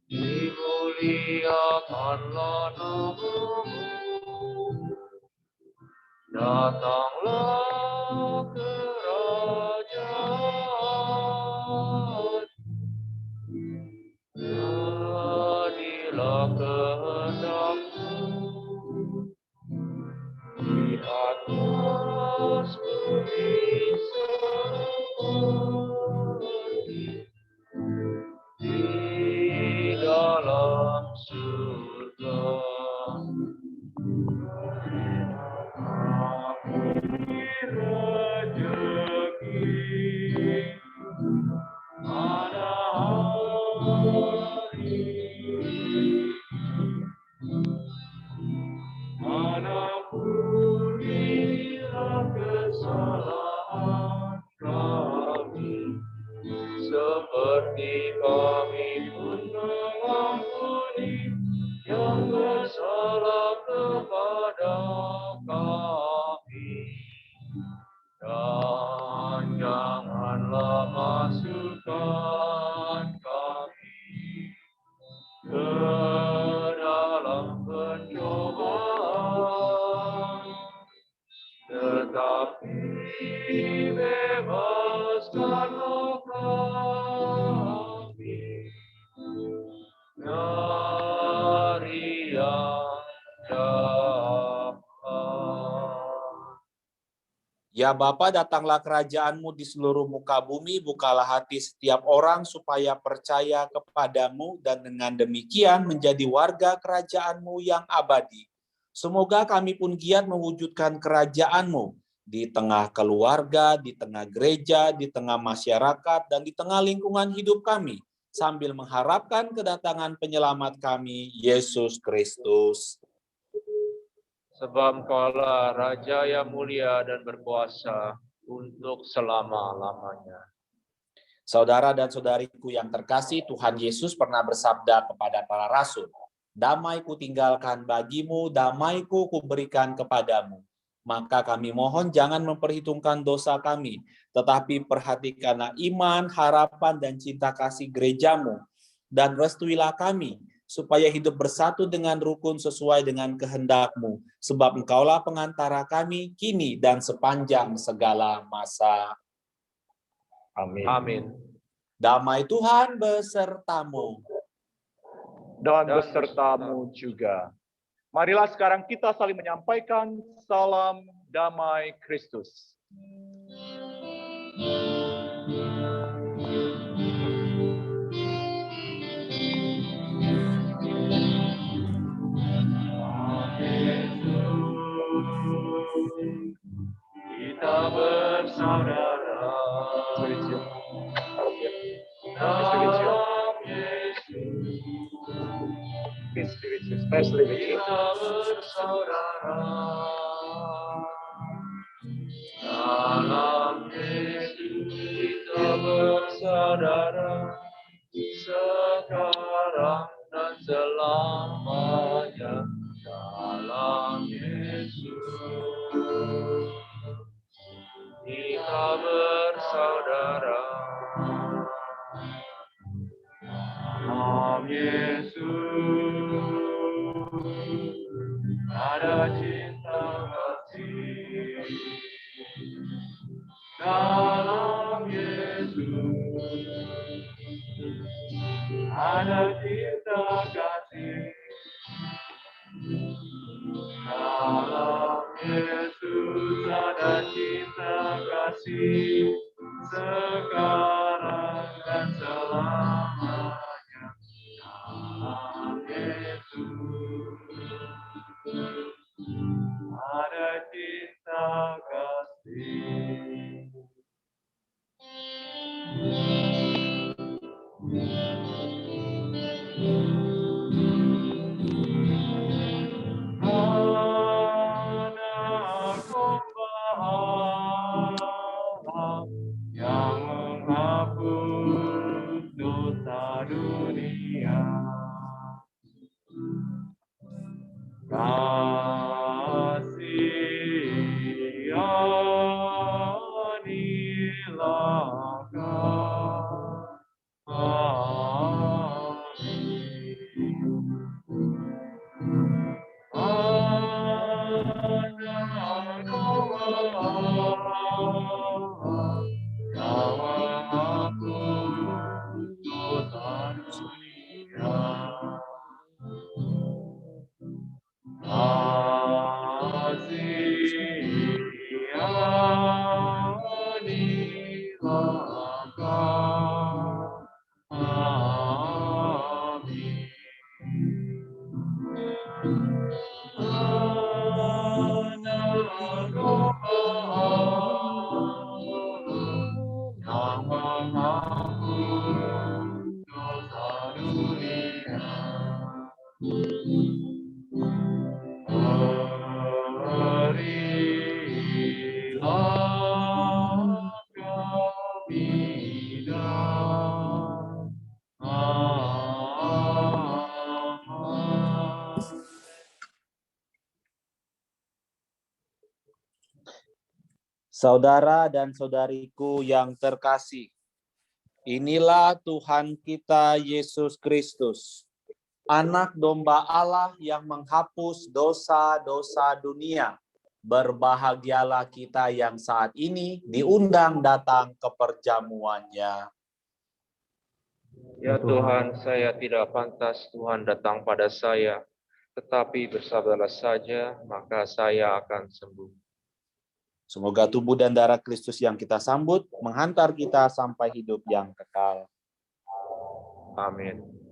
S8: dimuliakanlah nama-Mu, datanglah kerajaan, jadilah kehendak-Mu di atas bumi seperti di dalam surga. Kami rezeki pada hari ampunilah kesalahan kami, seperti kami pun mengampuni yang bersalah kepada kami. Dan janganlah masukkan kami ke dalam pencobaan, tetapi bebaskanlah kami dari yang jahat.
S2: Ya Bapa, datanglah kerajaan-Mu di seluruh muka bumi, bukalah hati setiap orang supaya percaya kepadamu dan dengan demikian menjadi warga kerajaan-Mu yang abadi. Semoga kami pun giat mewujudkan kerajaan-Mu di tengah keluarga, di tengah gereja, di tengah masyarakat, dan di tengah lingkungan hidup kami, sambil mengharapkan kedatangan penyelamat kami, Yesus Kristus.
S4: Sebab Engkaulah Raja yang mulia dan berkuasa untuk selama-lamanya.
S2: Saudara dan saudariku yang terkasih, Tuhan Yesus pernah bersabda kepada para rasul, "Damai kutinggalkan bagimu, damaiku kuberikan kepadamu." Maka kami mohon jangan memperhitungkan dosa kami, tetapi perhatikanlah iman, harapan, dan cinta kasih gerejamu, dan restuilah kami, supaya hidup bersatu dengan rukun sesuai dengan kehendak-Mu, sebab Engkaulah pengantara kami kini dan sepanjang segala masa.
S3: Amin.
S4: Amin.
S2: Damai Tuhan besertamu.
S3: Dan besertamu juga. Marilah sekarang kita saling menyampaikan salam damai Kristus.
S8: Kita bersaudara dalam Yesus. Kita bersaudara dalam Yesus. Kita bersaudara sekarang dan selamanya dalam Yesus. Kita bersaudara dalam Yesus. dalam Yesus ada cinta kasih. Dalam Yesus ada cinta kasih sekarang dan selamanya. Dalam Yesus ada cinta kasih. Anak domba Allah yang menghapus dosa dunia. Kasihanilah kami. Anak domba Allah yang menghapus dosa dunia. Kasihanilah kami. Anak domba Allah yang menghapus dosa dunia. Berilah kami damai.
S6: Saudara dan saudariku yang terkasih, inilah Tuhan kita Yesus Kristus, Anak Domba Allah yang menghapus dosa-dosa dunia. Berbahagialah kita yang saat ini diundang datang ke perjamuannya.
S4: Ya Tuhan, saya tidak pantas Tuhan datang pada saya, tetapi bersabdalah saja, maka saya akan sembuh.
S6: Semoga tubuh dan darah Kristus yang kita sambut menghantar kita sampai hidup yang kekal.
S4: Amin.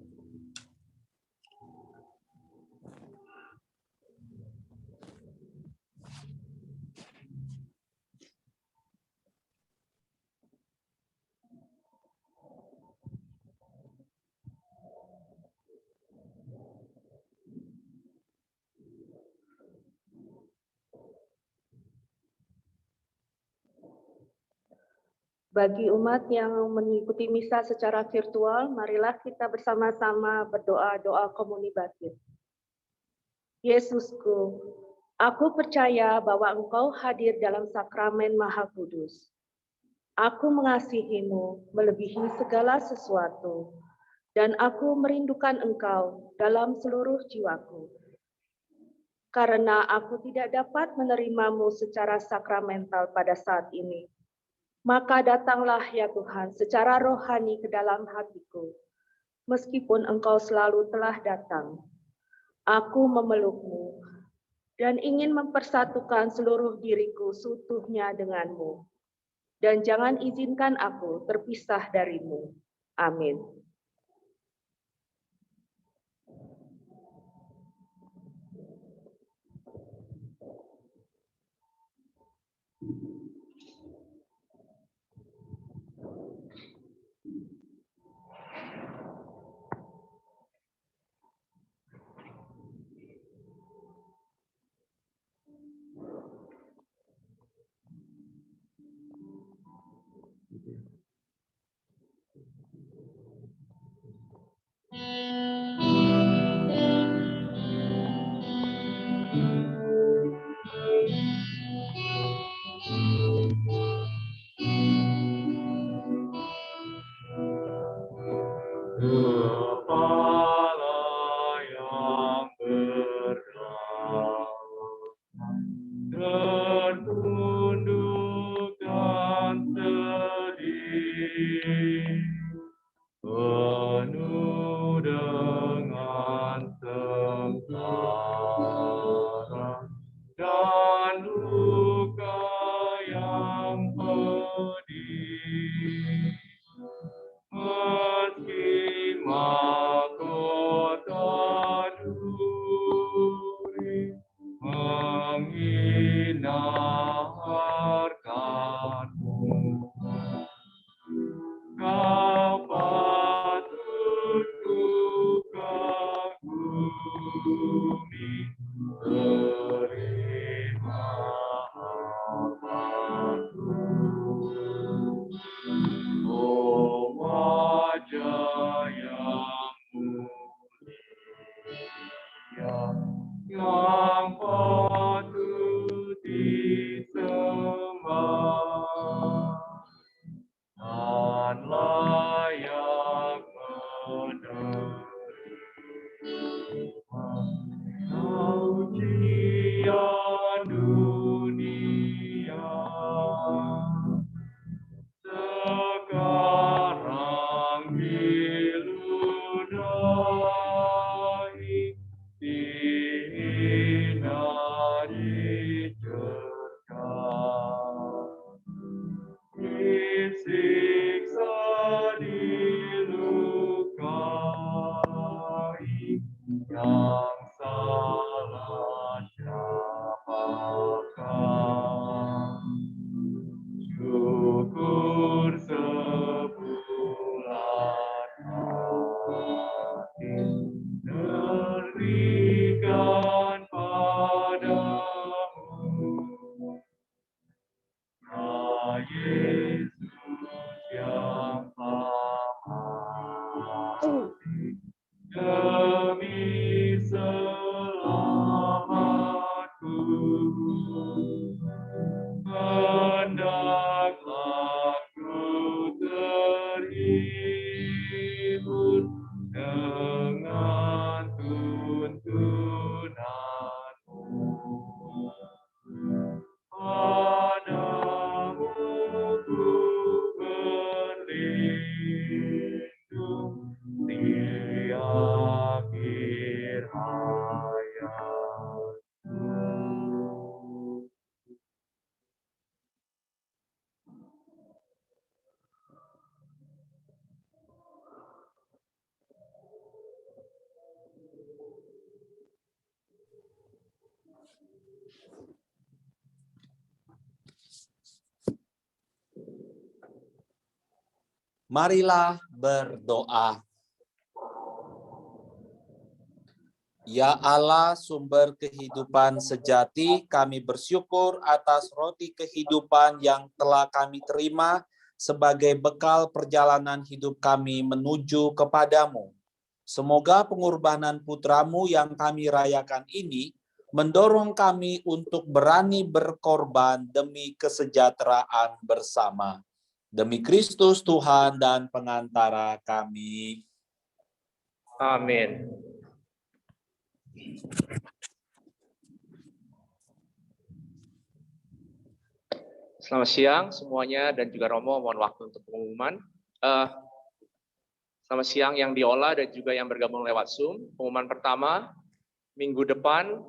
S7: Bagi umat yang mengikuti misa secara virtual, marilah kita bersama-sama berdoa doa komuni bakti. Yesusku, aku percaya bahwa Engkau hadir dalam sakramen Maha Kudus. Aku mengasihimu melebihi segala sesuatu, dan aku merindukan Engkau dalam seluruh jiwaku. Karena aku tidak dapat menerimamu secara sakramental pada saat ini, maka datanglah ya Tuhan secara rohani ke dalam hatiku. Meskipun Engkau selalu telah datang, aku memelukmu dan ingin mempersatukan seluruh diriku seutuhnya denganmu. Dan jangan izinkan aku terpisah darimu. Amin.
S8: Kepala yang berdaulat dan tunduk dan pedih. Meski mahkota duri menghina harkat-Mu, Kau patut ku kagumi, terima hormat-Mu. Oh wajah yang mulia, yang patut disembah dan layak menerima pujian dunia. Sekarang diludahi, dihina, dicercah, disiksa, dilukai, yang salah siapakah? Syukur sebulan hati berikan padamu, Ya Yesus yang mati demi selamatku. Hendaklah ku terhibur dengan tuntunanmu. Padamu ku berlindung di akhir hayatku.
S2: Marilah berdoa. Ya Allah, sumber kehidupan sejati, kami bersyukur atas roti kehidupan yang telah kami terima sebagai bekal perjalanan hidup kami menuju kepadamu. Semoga pengorbanan putramu yang kami rayakan ini mendorong kami untuk berani berkorban demi kesejahteraan bersama. Demi Kristus Tuhan dan pengantara kami.
S4: Amin. Selamat siang semuanya dan juga Romo, mohon waktu untuk pengumuman. Selamat siang yang diolah dan juga yang bergabung lewat Zoom. Pengumuman pertama, minggu depan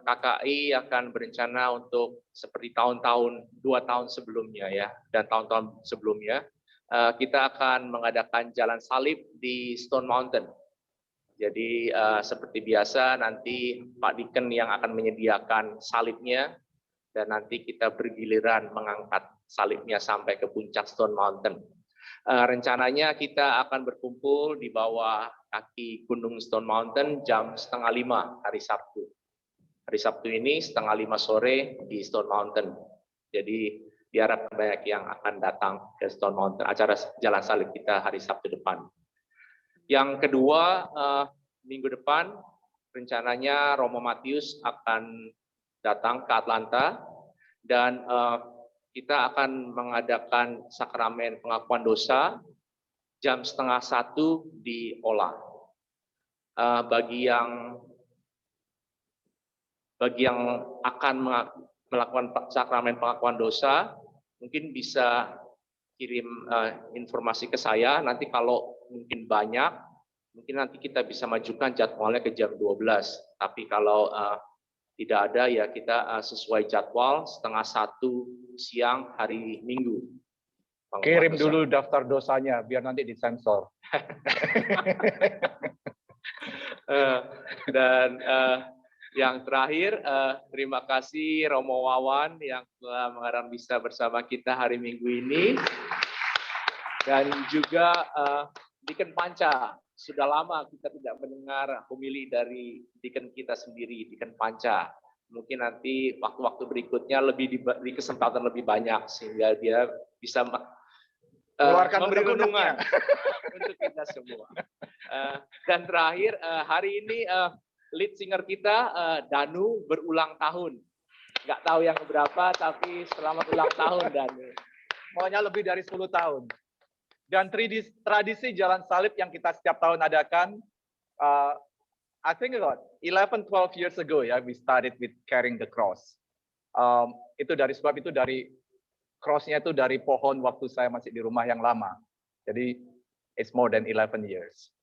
S4: KKI akan berencana untuk seperti tahun-tahun 2 tahun sebelumnya ya, dan tahun-tahun sebelumnya, kita akan mengadakan jalan salib di Stone Mountain. Jadi seperti biasa nanti Pak Diken yang akan menyediakan salibnya, dan nanti kita bergiliran mengangkat salibnya sampai ke puncak Stone Mountain. Rencananya kita akan berkumpul di bawah kaki Gunung Stone Mountain jam 4:30 hari Sabtu. Hari Sabtu ini 4:30 sore di Stone Mountain. Jadi diharapkan banyak yang akan datang ke Stone Mountain, acara jalan salib kita hari Sabtu depan. Yang kedua, minggu depan rencananya Romo Matius akan datang ke Atlanta dan kita akan mengadakan sakramen pengakuan dosa jam 12:30 di Ola. Bagi yang akan melakukan sakramen pengakuan dosa, mungkin bisa kirim informasi ke saya. Nanti kalau mungkin banyak, mungkin nanti kita bisa majukan jadwalnya ke jam 12. Tapi kalau tidak ada, ya kita sesuai jadwal 12:30 siang hari Minggu.
S3: Kirim dulu daftar dosanya biar nanti disensor.
S4: Dan yang terakhir, terima kasih Romo Wawan yang telah mengarang bisa bersama kita hari Minggu ini. Dan juga Deacon Panca, sudah lama kita tidak mendengar homili dari Deacon kita sendiri, Deacon Panca. Mungkin nanti waktu-waktu berikutnya lebih diberi kesempatan lebih banyak sehingga dia bisa memberi renungan untuk kita semua. Dan terakhir, hari ini lead singer kita Danu berulang tahun. Nggak tahu yang berapa, tapi selamat ulang tahun Danu.
S3: Maunya lebih dari 10 tahun. Dan tradisi Jalan Salib yang kita setiap tahun adakan, I think about 11-12 years ago ya, we started with carrying the cross. Itu dari sebab itu dari cross-nya itu dari pohon waktu saya masih di rumah yang lama. Jadi it's more than 11 years.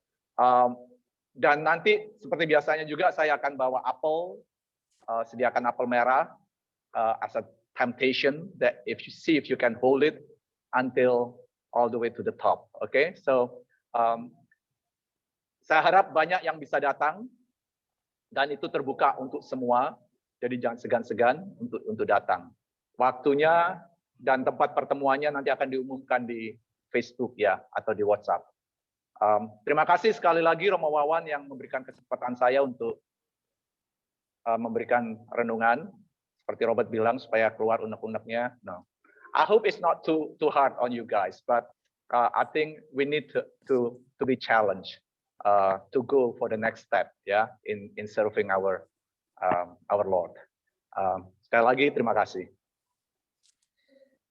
S3: Dan nanti seperti biasanya juga saya akan bawa apel, sediakan apel merah as a temptation that if you can hold it until all the way to the top. Okay, so saya harap banyak yang bisa datang dan itu terbuka untuk semua. Jadi jangan segan-segan untuk datang. Waktunya dan tempat pertemuannya nanti akan diumumkan di Facebook ya atau di WhatsApp. Terima kasih sekali lagi Romo Wawan yang memberikan kesempatan saya untuk memberikan renungan seperti Robert bilang supaya keluar unek-uneknya. No, I hope it's not too hard on you guys, but I think we need to be challenged to go for the next step ya in serving our Lord. Sekali lagi terima kasih.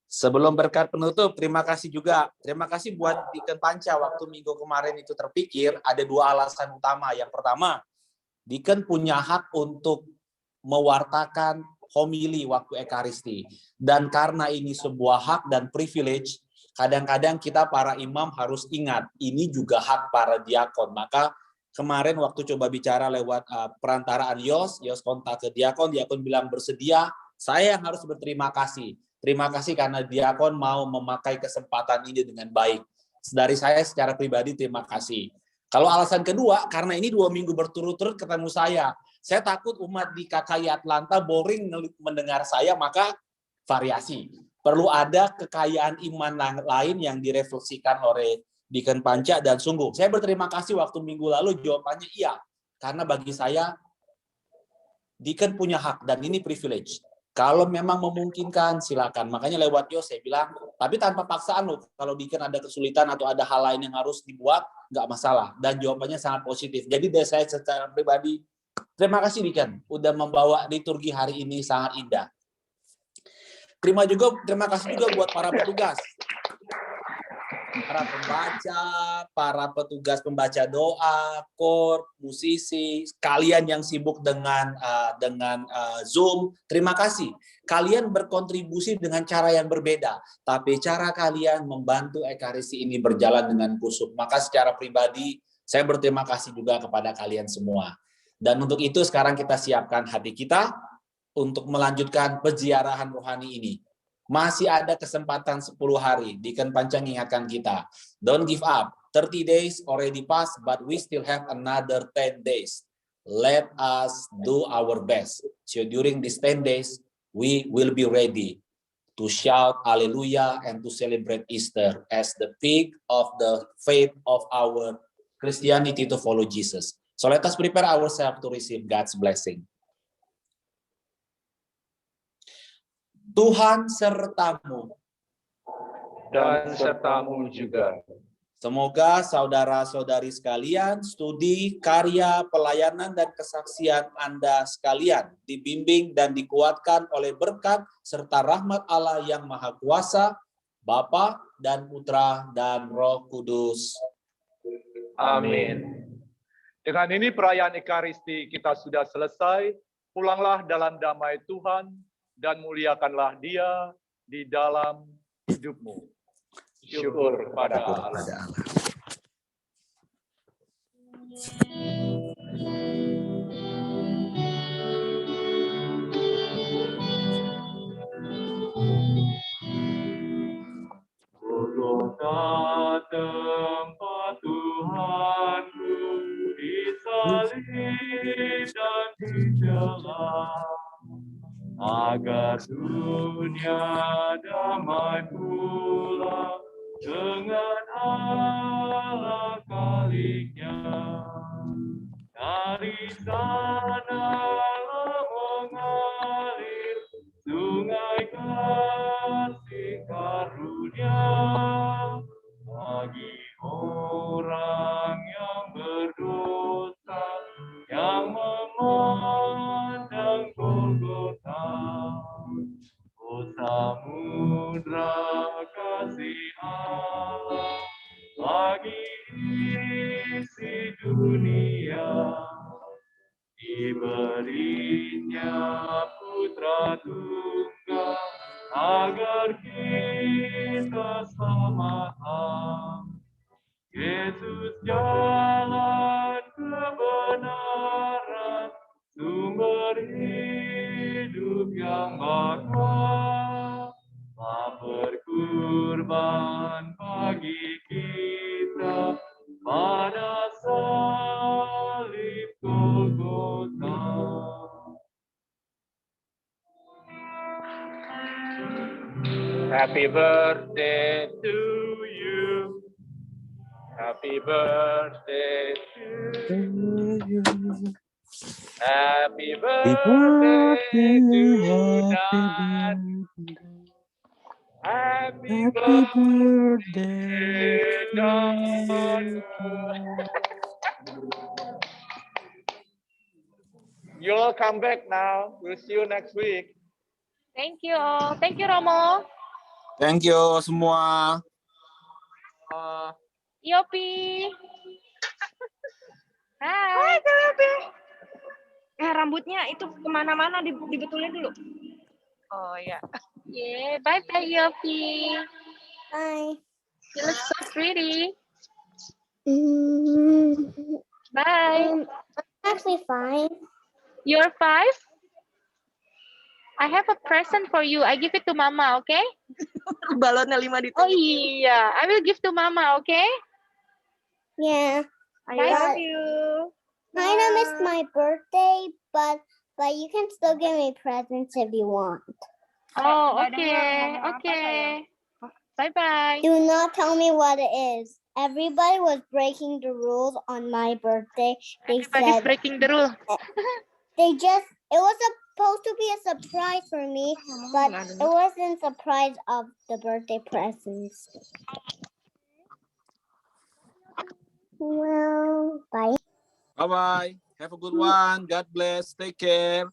S2: Sebelum berkat penutup, terima kasih juga. Terima kasih buat Deacon Panca waktu minggu kemarin itu terpikir ada 2 alasan utama. Yang pertama, Deacon punya hak untuk mewartakan homili waktu Ekaristi. Dan karena ini sebuah hak dan privilege, kadang-kadang kita para imam harus ingat, ini juga hak para diakon. Maka kemarin waktu coba bicara lewat perantaraan Yos kontak ke diakon bilang bersedia, saya yang harus berterima kasih. Terima kasih karena diakon mau memakai kesempatan ini dengan baik. Dari saya secara pribadi terima kasih. Kalau alasan kedua, karena ini 2 minggu berturut-turut ketemu saya takut umat di KKI Atlanta boring mendengar saya, maka variasi. Perlu ada kekayaan iman lain yang direfleksikan oleh Deacon Panca dan sungguh. Saya berterima kasih waktu minggu lalu jawabannya iya. Karena bagi saya, Deacon punya hak dan ini privilege. Kalau memang memungkinkan, silakan. Makanya lewat Yos saya bilang, tapi tanpa paksaan loh. Kalau Deacon ada kesulitan atau ada hal lain yang harus dibuat, nggak masalah. Dan jawabannya sangat positif. Jadi dari saya secara pribadi, terima kasih Deacon, udah membawa liturgi hari ini sangat indah. Terima kasih juga buat para petugas. Para pembaca, para petugas pembaca doa, kor, musisi, kalian yang sibuk dengan Zoom, terima kasih. Kalian berkontribusi dengan cara yang berbeda, tapi cara kalian membantu Ekaristi ini berjalan dengan kusuk. Maka secara pribadi, saya berterima kasih juga kepada kalian semua. Dan untuk itu sekarang kita siapkan hati kita untuk melanjutkan peziarahan rohani ini. Masih ada kesempatan 10 hari. Deacon Panca ingatkan kita. Don't give up. 30 days already passed, but we still have another 10 days. Let us do our best. So during these 10 days, we will be ready to shout hallelujah and to celebrate Easter as the peak of the faith of our Christianity to follow Jesus. So let us prepare ourselves to receive God's blessing. Tuhan sertamu.
S3: Dan sertamu juga.
S2: Semoga saudara-saudari sekalian, studi, karya, pelayanan, dan kesaksian Anda sekalian dibimbing dan dikuatkan oleh berkat serta rahmat Allah yang Maha Kuasa, Bapa dan Putra dan Roh Kudus.
S3: Amin. Dengan ini perayaan Ekaristi kita sudah selesai. Pulanglah dalam damai Tuhan dan muliakanlah Dia di dalam hidupmu. Syukur kepada Allah.
S8: pada tempat Tuhanku disalib dan dicela, agar dunia damai pula dengan Allah Khaliknya. Dari sanalah mengalir sungai kasih karunia bagi orang yang berdosa, yang memandang Golgota. O samudra kasih Allah bagi isi dunia, diberinya Putra Tunggal agar kita selamat. Yesus jalan kebenaran, sumber hidup yang bakal, telah berkorban bagi kita pada salib Golgota. Happy birthday to you. Happy birthday to you. Happy birthday to Dad. Happy birthday, Dad. You'll come back now. We'll see you next week.
S9: Thank you all. Thank you, Romo.
S2: Thank you semua.
S9: Yopi. Hai.
S5: Hai Kak Yopi. Rambutnya itu kemana-mana dibetulin dulu.
S9: Oh ya. Yeah, bye bye Yopi.
S10: Hi.
S9: You look so pretty.
S10: Mm,
S9: Bye.
S10: actually fine.
S9: You're 5? I have a present for you. I give it to Mama, okay?
S5: Balonnya 5 di
S9: Oh iya, I will give to Mama, okay?
S10: Yeah.
S5: I
S9: Bye.
S5: love you.
S10: Kind of missed my birthday, but you can still give me presents if you want.
S9: Oh,
S5: Nggak dengar
S9: okay,
S5: ngomong apa,
S9: okay. Bye-bye.
S10: Do not tell me what it is. Everybody was breaking the rules on my birthday. They
S9: Everybody's
S10: said
S9: breaking the rule.
S10: it was supposed to be a surprise for me, but it wasn't surprise of the birthday presents. Well, bye.
S2: Bye-bye. Have a good one. God bless. Take care.